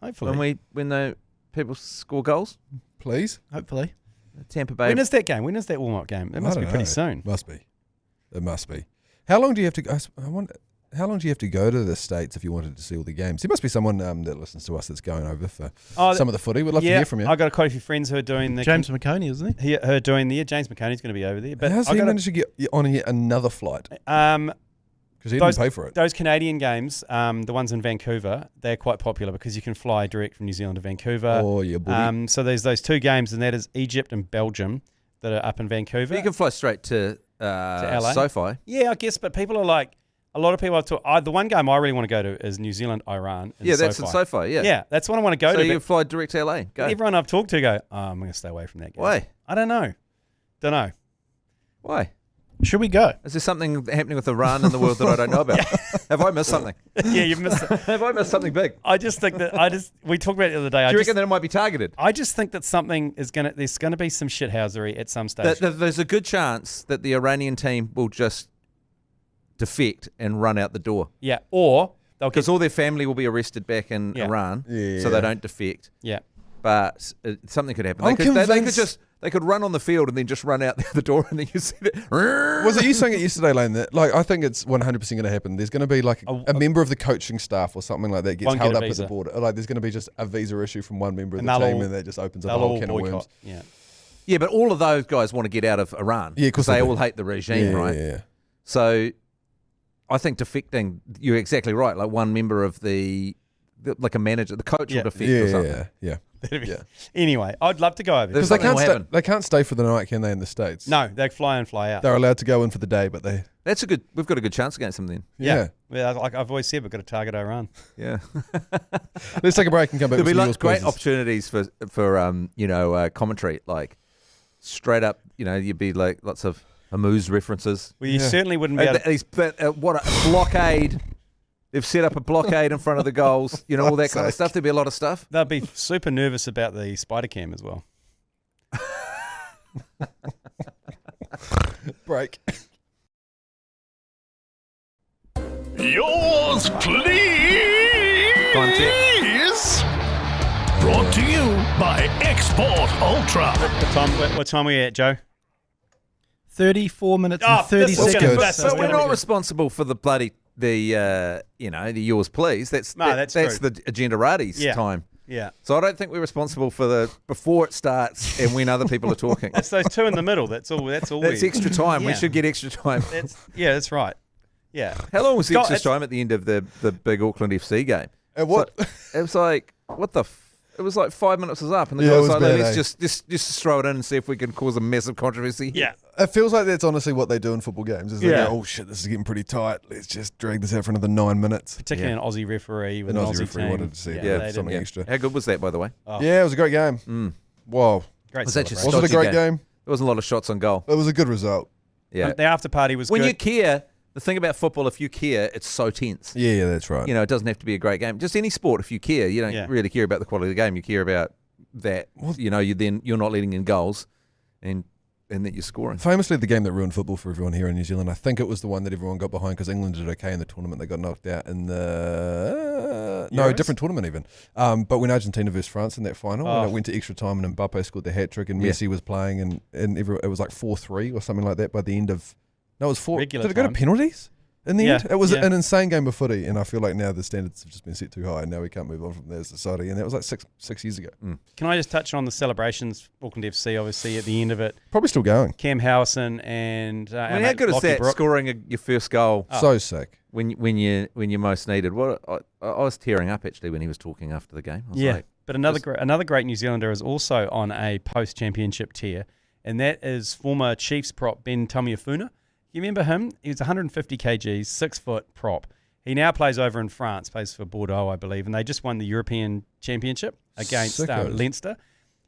Hopefully. When the people score goals? Please? Hopefully. Tampa Bay. When is that game? When is that warm-up game? It must be pretty soon. Must be. It must be. How long do you have to go? How long do you have to go to the States if you wanted to see all the games? There must be someone that listens to us that's going over for some of the footy. We'd love to hear from you. I got quite a few friends who are doing the... James McConey, isn't he? James McConey's going to be over there. But how's he managed to get on yet another flight? Because he didn't pay for it. Those Canadian games, the ones in Vancouver, they're quite popular because you can fly direct from New Zealand to Vancouver. Oh, yeah, buddy. So there's those 2 games, and that is Egypt and Belgium that are up in Vancouver. But you can fly straight to LA. SoFi. Yeah, I guess, but people are like, a lot of people I've talked, the one game I really want to go to is New Zealand, Iran. Yeah, that's in SoFi, yeah. Yeah, that's what I want to go to. So you fly direct to LA. Go. Everyone I've talked to go, I'm going to stay away from that game. Why? I don't know. Why? Should we go? Is there something happening with Iran in the world that I don't know about? Have I missed something? Yeah, you've missed it. Have I missed something big? I just think that we talked about it the other day. Do you reckon that it might be targeted? I just think that there's going to be some shithousery at some stage. There's a good chance that the Iranian team will just defect and run out the door. Yeah, or because all their family will be arrested back in Iran, so they don't defect. Yeah, but something could happen. They could run on the field and then just run out the door, and then you see that. Was it you saying it yesterday, Lane? That I think it's 100% going to happen. There's going to be like a member of the coaching staff or something like that gets held up at the border. Like there's going to be just a visa issue from one member of the team, and that just opens up a whole can of worms. Yeah, but all of those guys want to get out of Iran. Yeah, because they all hate the regime, right? Yeah. So I think defecting, you're exactly right. Like one member of like a manager, the coach will defect or something. Yeah. Anyway, I'd love to go over because they can't stay for the night, can they? In the States, no, they fly in, fly out. They're allowed to go in for the day, but we've got a good chance against them then. Yeah. Like I've always said, we've got to target Iran. Yeah. Let's take a break and come back. There'll be like great opportunities for commentary, like straight up. You'd be like lots of Hamuz references. Well, you certainly wouldn't be able to... What a blockade. They've set up a blockade in front of the goals, all that kind of stuff. There'd be a lot of stuff. They'd be super nervous about the spider cam as well. Break. Yours, please. Brought to you by Export Ultra. What time are we at, Joe? 34 minutes and 30 seconds. But we're not responsible for the bloody... the yours please. That's the Agenda Radi's time. Yeah. So I don't think we're responsible for the before it starts and when other people are talking. It's those two in the middle. That's all. That's extra time. We should get extra time. That's right. Yeah. How long was the extra time at the end of the big Auckland FC game? And what? It was like, what the... It was like 5 minutes was up, and the guy was like, let's just throw it in and see if we can cause a massive controversy. Yeah. It feels like that's honestly what they do in football games. Is they go, oh shit, this is getting pretty tight. Let's just drag this out for another 9 minutes. Particularly an Aussie referee with an Aussie referee team. wanted to see something extra. How good was that, by the way? Oh. Yeah, it was a great game. Wow. Great. Was it a great game? There wasn't a lot of shots on goal. It was a good result. Yeah. The after party was when good. you care. The thing about football, if you care, it's so tense. Yeah, that's right. You know, it doesn't have to be a great game. Just any sport, if you care, you don't really care about the quality of the game. You care about that. You know, you're not letting in goals, and that you're scoring. Famously, the game that ruined football for everyone here in New Zealand. I think it was the one that everyone got behind because England did okay in the tournament. They got knocked out in the different tournament even. But when Argentina versus France in that final, when it went to extra time and Mbappe scored the hat trick and Messi was playing and it was like 4-3 or something like that by the end of. No, it was 4. Regular Did it go time. to penalties in the end? It was Yeah. an insane game of footy, and I feel like now the standards have just been set too high, and now we can't move on from that as a society. And that was like six years ago. Can I just touch on the celebrations? Auckland FC, obviously, at the end of it. Probably still going. Cam Howson and how good is that? Brooke. Scoring your first goal So sick. when you're most needed. What I was tearing up actually when he was talking after the game. I was like, but another great New Zealander is also on a post-championship tier, and that is former Chiefs prop Ben Tameifuna. You remember him? He was 150 kgs, 6 foot prop. He now plays over in France, plays for Bordeaux, I believe, and they just won the European Championship against Leinster.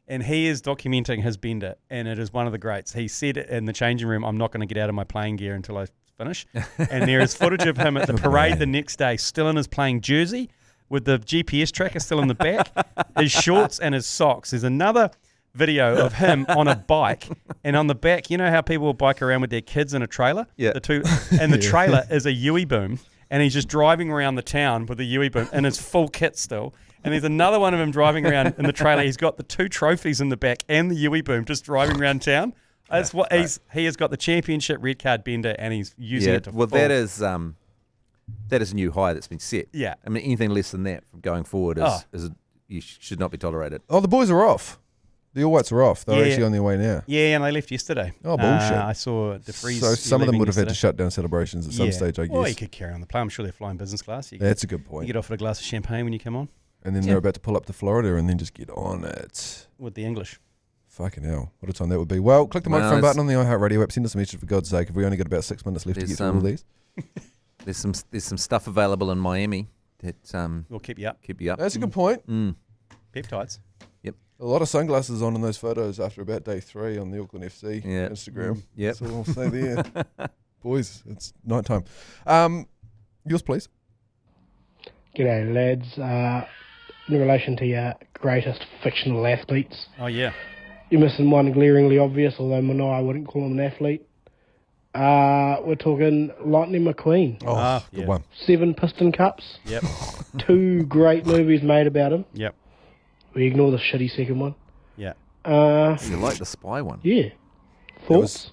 And he is documenting his bender, and it is one of the greats. He said in the changing room, I'm not going to get out of my playing gear until I finish. And there is footage of him at the parade the next day, still in his playing jersey, with the GPS tracker still in the back, his shorts and his socks. There's another video of him on a bike, and on the back, you know how people will bike around with their kids in a trailer? Yeah. The trailer is a Yui boom, and he's just driving around the town with a Yui boom in his full kit still. And there's another one of him driving around in the trailer. He's got the 2 trophies in the back and the Yui boom just driving around town. That's what he has got the championship red card bender, and he's using it to full. That is a new high that's been set. Yeah. I mean, anything less than that from going forward you should not be tolerated. Oh, the boys are off. The All Whites are off. They're actually on their way now. Yeah, and they left yesterday. Oh, bullshit. I saw DeFries. So some of them would have had yesterday. to shut down celebrations at some stage, I guess. Well, you could carry on the plane. I'm sure they're flying business class. That's a good point. You get offered a glass of champagne when you come on. And then they're about to pull up to Florida and then just get on it. With the English. Fucking hell. What a time that would be. Well, click the microphone button on the iHeartRadio app. Send us a message for God's sake. If we only got about 6 minutes left to get through all these. There's some stuff available in Miami that will keep you up. That's a good point. Peptides. Yep. A lot of sunglasses on in those photos after about day 3 on the Auckland FC Instagram. Yep. That's all I'll say there. Boys, it's night time. Yours, please. G'day, lads. In relation to your greatest fictional athletes, Oh, yeah. you're missing one glaringly obvious, although I wouldn't call him an athlete. We're talking Lightning McQueen. Oh, good one. 7 Piston Cups. Yep. 2 great movies made about him. Yep. We ignore the shitty second one. Yeah. you like the spy one. Yeah. Thoughts?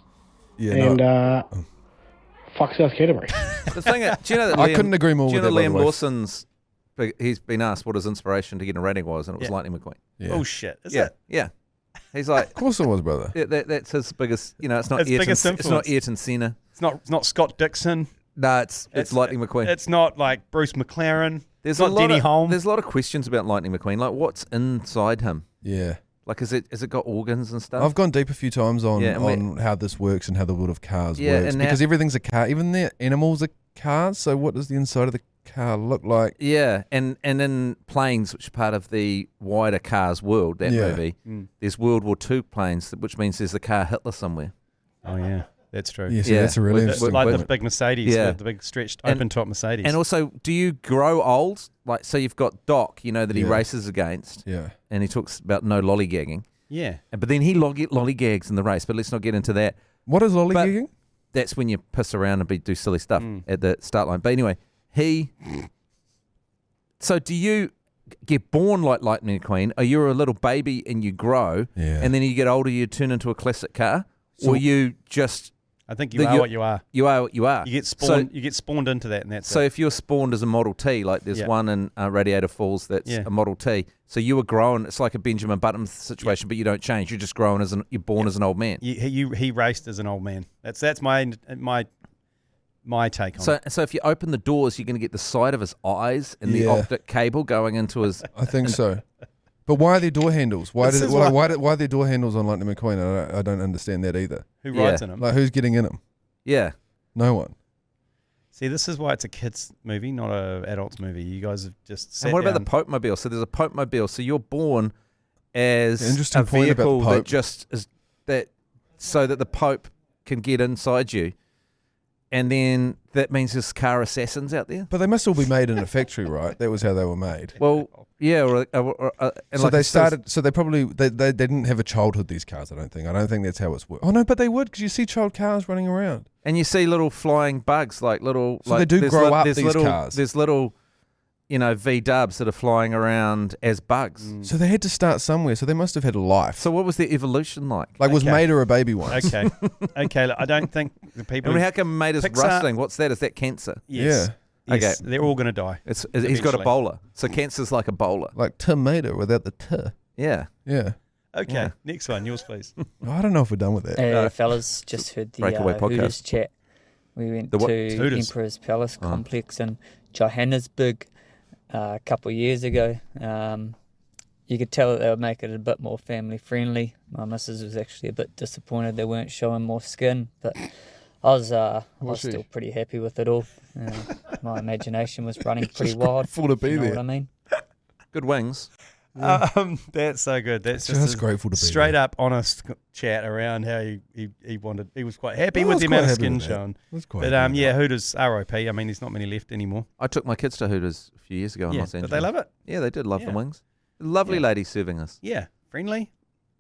Fuck South Canterbury. The thing is, do you know that I couldn't agree more with that, by the Liam way. Lawson's, he's been asked what his inspiration to get a rating was, and it was Lightning McQueen. Yeah. Oh, shit. Is Yeah, it? yeah. He's like, Of course it was, brother. that's his biggest, it's not His biggest Ayrton, it's not influence. Ayrton Senna. It's not Scott Dixon. No, it's Lightning McQueen. It's not like Bruce McLaren. There's not Denny Holm. There's a lot of questions about Lightning McQueen. Like, what's inside him? Yeah. Like, has it got organs and stuff? I've gone deep a few times on Yeah, and how this works and how the world of cars Yeah, works. and Because everything's a car. Even the animals are cars. So what does the inside of the car look like? Yeah, and in planes, which are part of the wider Cars world, that movie, there's World War II planes, which means there's a car Hitler somewhere. Oh, yeah. That's true. Yeah, that's a really interesting Like point. the big Mercedes, with the big stretched open-top Mercedes. And also, do you grow old? Like, so you've got Doc, that he races against. Yeah. And he talks about no lollygagging. Yeah. But then he lollygags in the race, but let's not get into that. What is lollygagging? That's when you piss around and do silly stuff at the start line. But anyway, so do you get born like Lightning McQueen, or you're a little baby and you grow, and then you get older, you turn into a classic car, or you just I think you are what you are. You are what you are. You get spawned. You get spawned into that, and that's so it. if you're spawned as a Model T, like there's one in Radiator Falls that's a Model T. So you were grown. It's like a Benjamin Button situation, but you don't change. You're just grown you're born as an old man. He raced as an old man. That's my take on it. So if you open the doors, you're going to get the side of his eyes and the optic cable going into his. I think so. But why are there door handles? Why are there door handles on Lightning McQueen? I don't understand that either. Who rides in them? Like who's getting in them? Yeah, no one. See, this is why it's a kids movie, not a adults movie. You guys have just sat And what down. about the Pope Mobile? So there's a Pope Mobile. So you're born as Interesting a point about the vehicle Pope. that just is that so that the Pope can get inside you. And then that means there's car assassins out there. But they must all be made in a factory, right? That was how they were made. Well, yeah. So they started. So they probably they didn't have a childhood. These cars, I don't think. I don't think that's how it's worked. Oh no, but they would because you see child cars running around. And you see little flying bugs, like little. So they do grow up. These cars. There's little, V-dubs that are flying around as bugs. So they had to start somewhere. So they must have had a life. So what was their evolution like? Like was Mater a baby once? Okay. Look, I don't think the people. I mean, how come Mater's rustling? What's that? Is that cancer? Yes. Yeah. Yes, okay. they're all going to die. He's got a bowler. So cancer's like a bowler. Like tomato without the t. Yeah. Yeah. Okay. Yeah. Next one, yours, please. I don't know if we're done with that. Fellas, just heard the Breakaway podcast. Hooters chat. We went to Hooters? Emperor's Palace complex in Johannesburg a couple of years ago. You could tell that they would make it a bit more family friendly. My missus was actually a bit disappointed they weren't showing more skin, but I was still pretty happy with it all. My imagination was running pretty wild. Grateful to be you know there. what I mean? Good wings. That's so good. That's just grateful to be straight there. up honest chat around how he was quite happy with the amount of skin shown. But Hooters RIP. I mean, there's not many left anymore. I took my kids to Hooters a few years ago in Los Angeles. Did they love it? Yeah, they did love the wings. Lovely lady serving us. Yeah, friendly.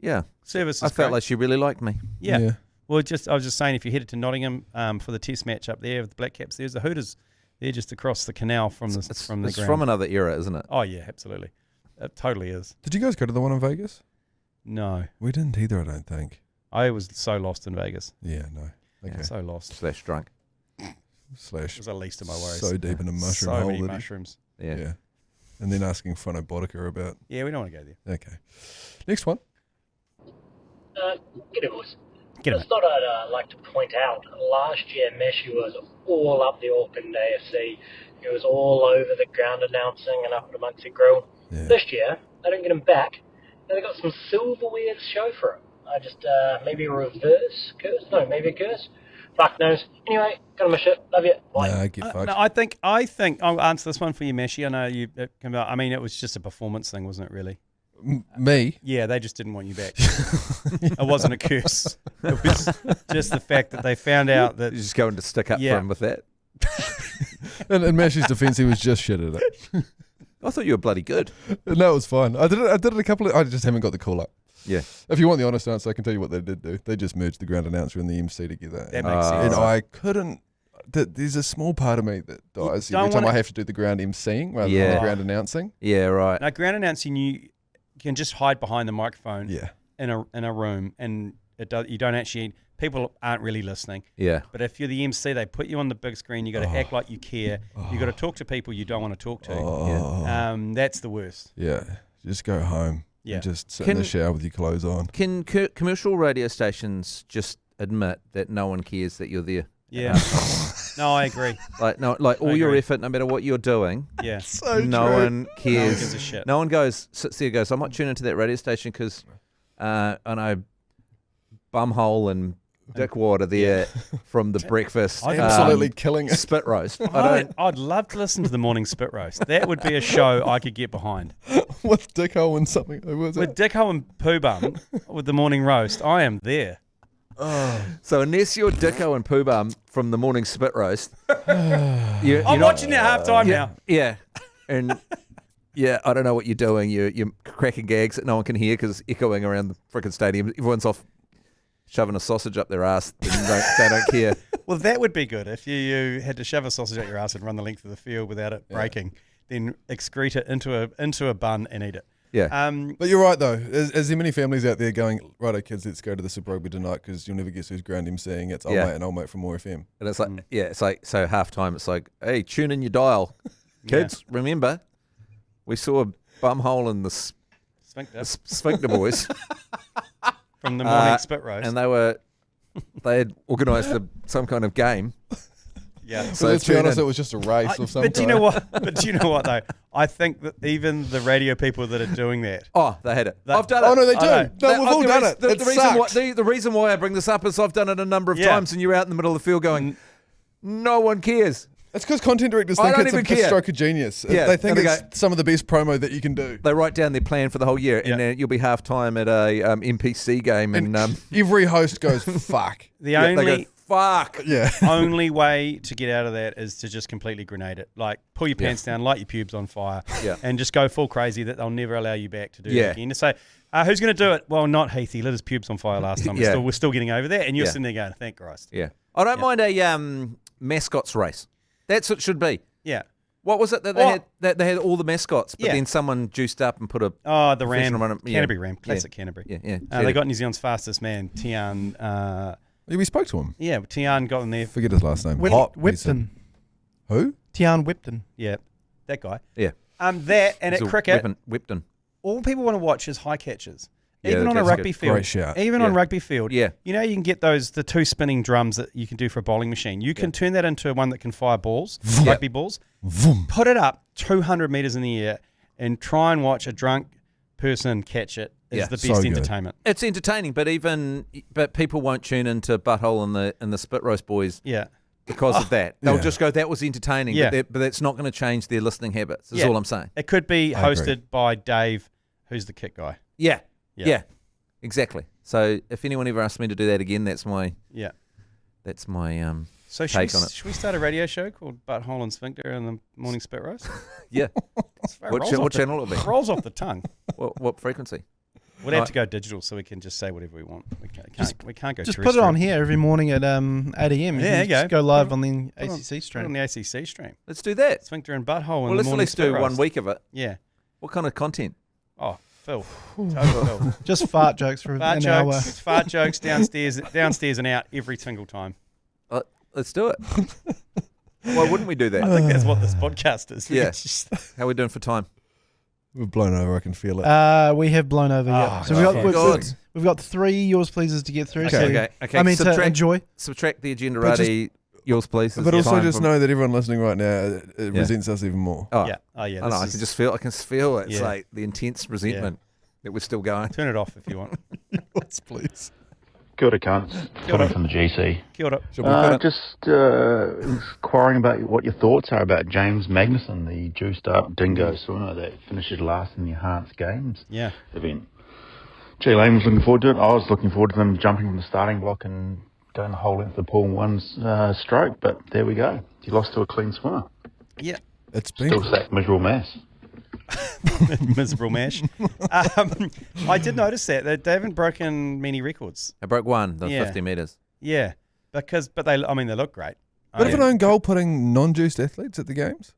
Yeah, service. I felt like she really liked me. Yeah. Well, I was just saying, if you headed to Nottingham for the Test match up there with the Black Caps, there's the Hooters. They're just across the canal from the ground. It's from another era, isn't it? Oh yeah, absolutely. It totally is. Did you guys go to the one in Vegas? No. We didn't either, I don't think. I was so lost in Vegas. Yeah, no. Okay. Yeah, so lost. / drunk. / It was the least of my worries. So deep in a mushroom hole. So many mushrooms. Yeah. And then asking Frono Boddicker about... Yeah, we don't want to go there. Okay. Next one. G'day, boys. G'day. Just thought I'd like to point out, last year Meshi was all up the Auckland AFC. He was all over the ground announcing and up at Muncie Grill. Yeah. This year, they don't get him back, and they got some silverware to show for him. I just, maybe a reverse curse? No, maybe a curse? Fuck knows. Anyway, got him a shit. Love you. Bye. Nah, get fucked. No, I think I'll answer this one for you, Meshi. I know you came out. I mean, it was just a performance thing, wasn't it? Really. Me? Yeah, they just didn't want you back. It wasn't a curse. It was just the fact that they found out that You're just going to stick up for him with that. In Mash's defence, he was just shit at it. I thought you were bloody good. No, it was fine. I did it a couple of... I just haven't got the call up. Yeah. If you want the honest answer, I can tell you what they did do. They just merged the ground announcer and the MC together. That makes sense. And I couldn't... There's a small part of me that dies every time I have to do the ground MCing rather than the ground announcing. Yeah, right. Now, ground announcing, you can just hide behind the microphone in a room, and you don't actually... People aren't really listening. Yeah. But if you're the MC, they put you on the big screen. You got to act like you care. You got to talk to people you don't want to talk to. That's the worst. Yeah. Just go home. Yeah. And just sit in the shower with your clothes on. Can commercial radio stations just admit that no one cares that you're there? Yeah. No, I agree. Like all your effort, no matter what you're doing. Yeah. So no true. one cares. No one gives a shit. No one sits there and goes, I might tune into that radio station because I know Bumhole and Dickwater there from the breakfast. Absolutely killing it. Spit roast. I'd love to listen to the morning spit roast. That would be a show I could get behind. With Dicko and something. With Dicko and Pooh Bum with the morning roast, I am there. So unless you're Dicko and Pooh Bum from the morning spit roast, I'm watching it half time now. Yeah, and I don't know what you're doing. You're cracking gags that no one can hear because it's echoing around the freaking stadium. Everyone's off shoving a sausage up their ass. They don't care. Well, that would be good if you had to shove a sausage up your ass and run the length of the field without it breaking. Then excrete it into a bun and eat it. Yeah. But you're right, though. Is there many families out there going, righto, kids, let's go to the Super Rugby tonight because you'll never guess who's ground emceeing. It's old mate and old mate from More FM. And it's like, it's like, so half-time, it's like, hey, tune in your dial. Kids, remember, we saw a bumhole in the Sphincter boys. From the morning spit roast. And they had organised some kind of game. Yeah. So let's be honest, it was just a race or something. But do you know what? Though? I think that even the radio people that are doing that. Oh, they had it. I've done it. Oh, no, they do. No, we've all done it. The reason why I bring this up is I've done it a number of times and you're out in the middle of the field going, no one cares. It's because content directors think it's a stroke of genius. Yeah, they think it's some of the best promo that you can do. They write down their plan for the whole year, and then you'll be half-time at a NPC game. And every host goes, fuck. The only... Fuck. Yeah. only way to get out of that is to just completely grenade it. Like, pull your pants down, light your pubes on fire, and just go full crazy that they'll never allow you back to do that again. To say, who's going to do it? Well, not Heath. He lit his pubes on fire last time. We're still getting over that. And you're sitting there going, thank Christ. Yeah. I don't mind a mascots race. That's what it should be. Yeah. What was it that they had? That they had all the mascots, but then someone juiced up and put a the Ram, Canterbury Ram, classic Canterbury. Yeah. They got New Zealand's fastest man, Tian. We spoke to him. Yeah, Tian got in there. Forget his last name. Whipton. Who? Tian Whipton. Yeah, that guy. Yeah. That and at cricket, Whipton. All people want to watch is high catches. Yeah, even on a rugby field. Great shout. Even on rugby field. Yeah. You know, you can get the two spinning drums that you can do for a bowling machine. You can turn that into one that can fire balls, rugby balls. Vroom. Put it up 200 metres in the air and try and watch a drunk person catch it. Is the best entertainment. It's entertaining, but people won't tune into Butthole and the Spit Roast Boys. Yeah. Because of that. They'll just go, that was entertaining, but that's not going to change their listening habits, is all I'm saying. It could be hosted by Dave, who's the kit guy. Yeah, exactly. So if anyone ever asks me to do that again, that's my so take on it. Should we start a radio show called Butthole and Sphincter and the Morning Spit Roast? Yeah. What channel will it be? Rolls off the tongue. What frequency? We'll have to go digital so we can just say whatever we want. We can't go. Just put it on here every morning at 8 a.m. Yeah, you go live on the ACC stream. On the ACC stream. Let's do that. Sphincter and Butthole. Well, let's at least do 1 week of it. Yeah. What kind of content? Oh, Phil. Total Phil. Just fart jokes for an hour. Fart jokes downstairs and out every single time. Let's do it. Why wouldn't we do that? I think that's what this podcast is. Yeah. How are we doing for time? We've blown over. I can feel it. We have blown over. So we've got 3 yours pleases to get through. Okay. I mean, to enjoy. Subtract the agenda ready. Yours pleases. But also just know that everyone listening right now resents us even more. Oh yeah. Oh yeah. I can just feel. I can feel it. It's like the intense resentment that we're still going. Turn it off if you want. Yes, please. Kia ora, cunts. Coming from the GC. Kia ora. Just inquiring about what your thoughts are about James Magnuson, the juiced up dingo swimmer that finishes last in the Enhanced Games event. G Lane was looking forward to it. I was looking forward to them jumping from the starting block and going the whole length of the pool in one stroke, but there we go. He lost to a clean swimmer. Yeah. It's been still that miserable mess. Miserable mash. I did notice that they haven't broken many records. They broke one, the 50 metres. Yeah, but they look great. Bit of an own goal putting non-juiced athletes at the games?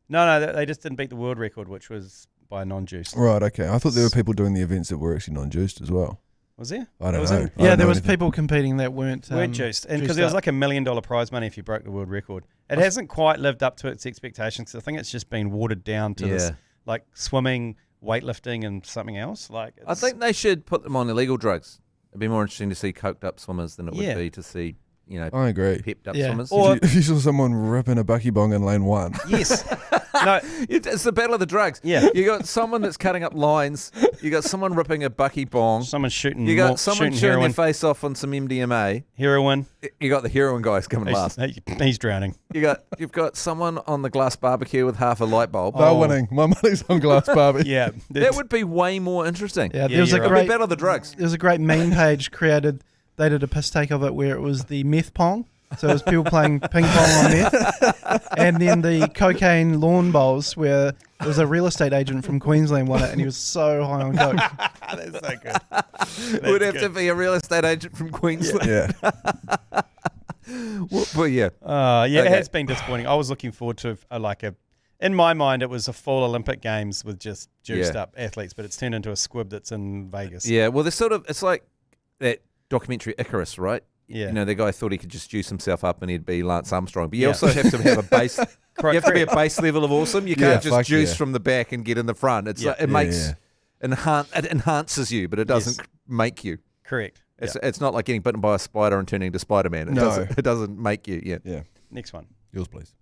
No, they just didn't beat the world record, which was by non-juiced. Right, okay. I thought there were people doing the events that were actually non-juiced as well. Was there? I don't know. Yeah, there was people competing that weren't juiced. And because there was like $1 million prize money if you broke the world record. It hasn't quite lived up to its expectations. I think it's just been watered down to this like swimming, weightlifting, and something else. I think they should put them on illegal drugs. It'd be more interesting to see coked up swimmers than it would be to see, I agree. Pepped up swimmers. Or if you saw someone ripping a bucky bong in lane 1. Yes. No, it's the battle of the drugs. Yeah. You got someone that's cutting up lines. You got someone ripping a bucky bong. Someone shooting. You got someone shooting their face off on some MDMA. Heroin. You got the heroin guys coming last. He's drowning. You've got someone on the glass barbecue with half a light bulb. They're winning. My money's on glass barbecue. Yeah, that would be way more interesting. Yeah, there was a great battle of the drugs. There was a great meme page created. They did a piss take of it where it was the meth pong. So it was people playing ping pong on meth. And then the cocaine lawn bowls where there was a real estate agent from Queensland won it and he was so high on coke. That's so good. Would have to be a real estate agent from Queensland. Yeah. Well, yeah. It has been disappointing. I was looking forward to a In my mind, it was a full Olympic Games with just juiced up athletes, but it's turned into a squib that's in Vegas. Yeah, well, it's like that documentary Icarus, right? Yeah. You know, the guy thought he could just juice himself up and he'd be Lance Armstrong. But you also have to have a base. You have to be a base level of awesome. You can't just juice from the back and get in the front. It's like, it enhances you, but it doesn't make you. Correct. It's not like getting bitten by a spider and turning into Spider-Man. It doesn't make you. Yeah. Next one. Yours, please.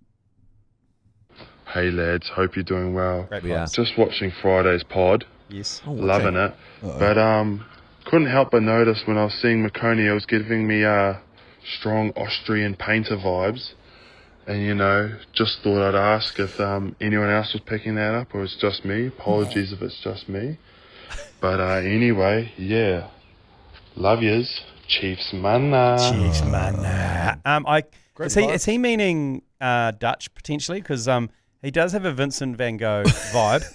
Hey lads, hope you're doing well. Great. Just watching Friday's pod. Yes. Loving it. But couldn't help but notice when I was seeing McConey, it was giving me strong Austrian painter vibes. And, you know, just thought I'd ask if anyone else was picking that up or it's just me. Apologies if it's just me. But anyway, yeah. Love yous. Chiefs mana. Chiefs mana. Is he meaning Dutch potentially? Because he does have a Vincent van Gogh vibe.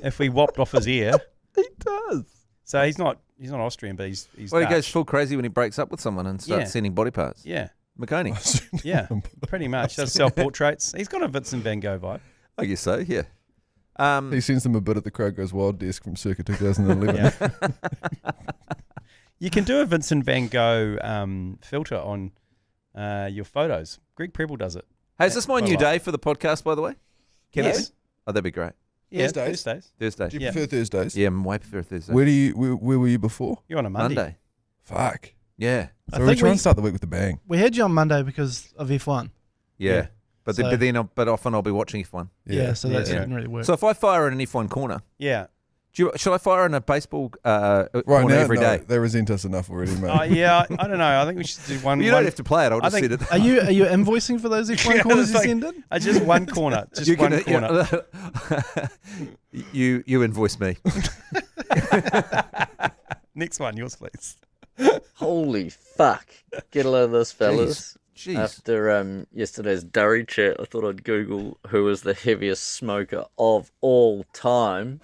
If we whopped off his ear, he does. So he's not Austrian, but he's well, Dutch. He goes full crazy when he breaks up with someone and starts sending body parts. Yeah, McConey. Yeah, pretty much. Does self-portraits. He's got a Vincent van Gogh vibe. I guess so. Yeah. He sends them a bit at the Crowd Goes Wild desk from circa 2011. You can do a Vincent van Gogh filter on your photos. Greg Preble does it. Hey, is this my new day for the podcast, by the way? Yes. Oh, that'd be great. Yeah, Thursdays. Thursdays. Do you prefer Thursdays? Yeah, I prefer Thursdays. Where were you before? You're on a Monday. Fuck. Yeah. So we're trying to start the week with a bang. We had you on Monday because of F1. Yeah. But often I'll be watching F1. Yeah, so that didn't really work. So if I fire in an F1 corner, should I fire in a baseball corner every day? They resent us enough already, mate. Yeah, I don't know. I think we should do one. You don't have to play it. I'll just set it. Are you invoicing for those F1 corners you send in? Just one corner. Just one corner. You invoice me. Next one, yours, please. Holy fuck. Get a load of this, fellas. Jeez. After yesterday's Durry chat, I thought I'd Google who is the heaviest smoker of all time.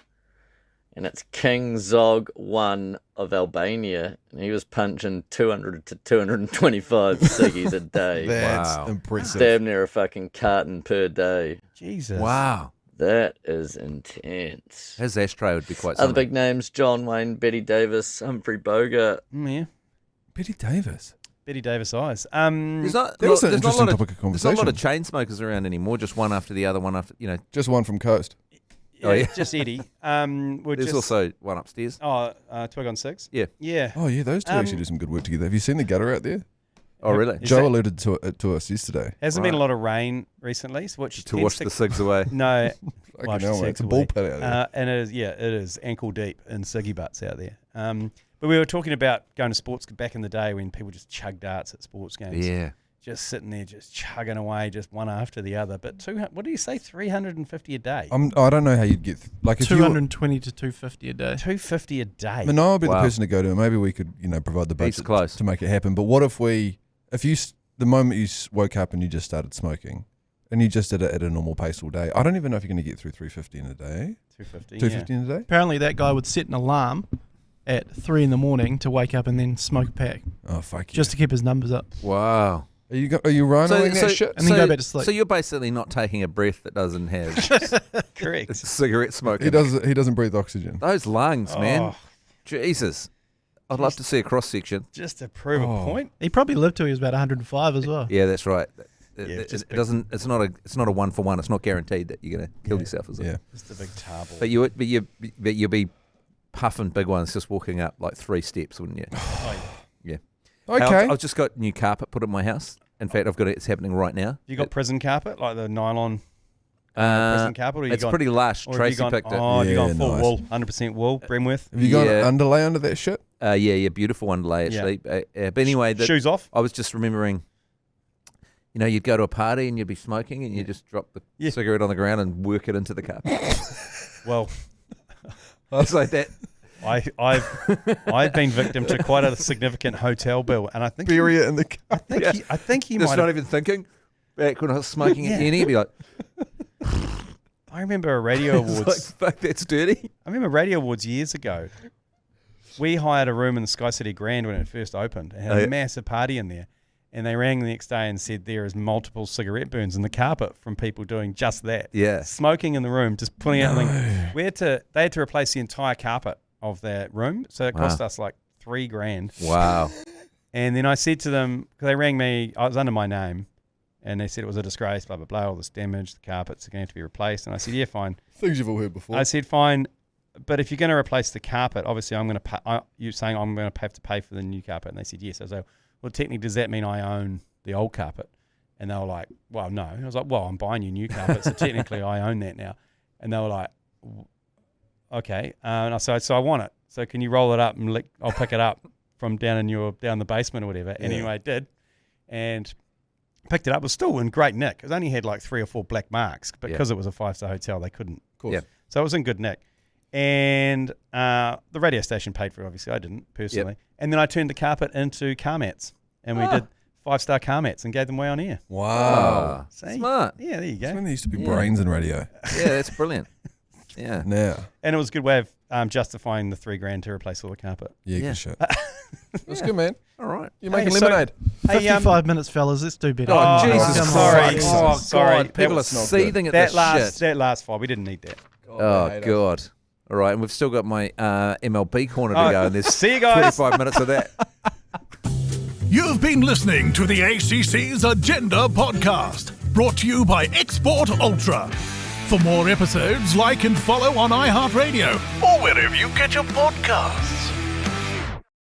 And it's King Zog 1 of Albania. And he was punching 200 to 225 ciggies a day. That's impressive. Damn near a fucking carton per day. Jesus. Wow. That is intense. His ashtray would be quite Other big names, John Wayne, Betty Davis, Humphrey Bogart. Yeah. Betty Davis. Betty Davis eyes. There's not an interesting topic of conversation. There's not a lot of chain smokers around anymore, just one after the other, Just one from Coast. Just Eddie. There's also one upstairs. Twig on 6? Yeah. Yeah. Oh, yeah, those two actually do some good work together. Have you seen the gutter out there? Oh, really? Joe alluded to it to us yesterday. Hasn't been a lot of rain recently, which to wash the cigs away. No. It's a ball pit out there. And it is ankle deep in ciggy butts out there. But we were talking about going to sports back in the day when people just chugged darts at sports games. Yeah. Just sitting there, just chugging away, just one after the other. But what do you say, 350 a day? I don't know how you'd get if 220 to 250 a day. 250 a day. Manoa would be the person to go to. Maybe we could, provide the budget to make it happen. But what if the moment you woke up and you just started smoking, and you just did it at a normal pace all day? I don't even know if you're going to get through 350 in a day. 250 in a day. Apparently, that guy would set an alarm at 3 a.m. to wake up and then smoke a pack. Oh fuck! Just to keep his numbers up. Wow. Are you rhinoing that shit? And then go back to sleep. So you're basically not taking a breath that doesn't have correct cigarette smoke. He doesn't breathe oxygen. Those lungs, man. Jesus. I'd love to see a cross section. Just to prove a point. He probably lived till he was about 105 as well. Yeah, that's right. It doesn't. It's not a 1 for 1. It's not guaranteed that you're going to kill yourself, is it? Yeah. Just a big table. But you'll be puffing big ones just walking up like 3 steps, wouldn't you? Yeah. Okay. I've just got new carpet put in my house. In fact, it's happening right now. You got prison carpet, like the nylon prison carpet? Or it's pretty lush. Tracy picked it. Oh, you gone full wool, 100% wool, Bremworth. Have you got an underlay under that shit? Yeah, beautiful underlay actually. But anyway, shoes off. I was just remembering. You'd go to a party and you'd be smoking and you just drop the cigarette on the ground and work it into the carpet. Well, it's like that. I've been victim to quite a significant hotel bill, and I think bury it in the car. I think he just might not even thinking. Back when I was smoking at uni, he'd be like, I remember a radio awards. Like, fuck, that's dirty. I remember radio awards years ago. We hired a room in the Sky City Grand when it first opened and had a massive party in there. And they rang the next day and said there is multiple cigarette burns in the carpet from people doing just that. Yeah. Smoking in the room, just pulling out. They had to replace the entire carpet of that room. So it cost us like $3,000. Wow. And then I said to them, because they rang me, I was under my name, and they said it was a disgrace, blah, blah, blah, all this damage, the carpets are going to have to be replaced. And I said, yeah, fine. Things you've all heard before. I said, fine, but if you're going to replace the carpet, obviously I'm going to pay, you're saying I'm going to have to pay for the new carpet. And they said, yes. I was like, well, technically, does that mean I own the old carpet? And they were like, well, no. And I was like, well, I'm buying you new carpet, so technically I own that now. And they were like, okay. And I said, so I want it. So can you roll it up and I'll pick it up from down the basement or whatever. And anyway, I did. And picked it up. It was still in great nick. It only had like 3 or 4 black marks, but because it was a 5-star hotel, they couldn't. Of course. So it was in good nick. And the radio station paid for it, obviously. I didn't, personally. And then I turned the carpet into car mats. And we did 5-star car mats and gave them away on air. Wow. See? Smart. Yeah, there you go. That's when there used to be brains in radio. Yeah, that's brilliant. Yeah. Now. And it was a good way of justifying the $3,000 to replace all the carpet. Yeah, good shit. That's good, man. All right. You're making lemonade. 55 minutes, fellas. Let's do better. Oh, Jesus. Sorry. Sorry. People are seething at this shit. That last 5, we didn't need that. God. All right, and we've still got my MLB corner to go, and there's see you guys. 45 minutes of that. You've been listening to the ACC's Agenda podcast, brought to you by Export Ultra. For more episodes, like and follow on iHeartRadio or wherever you get your podcasts.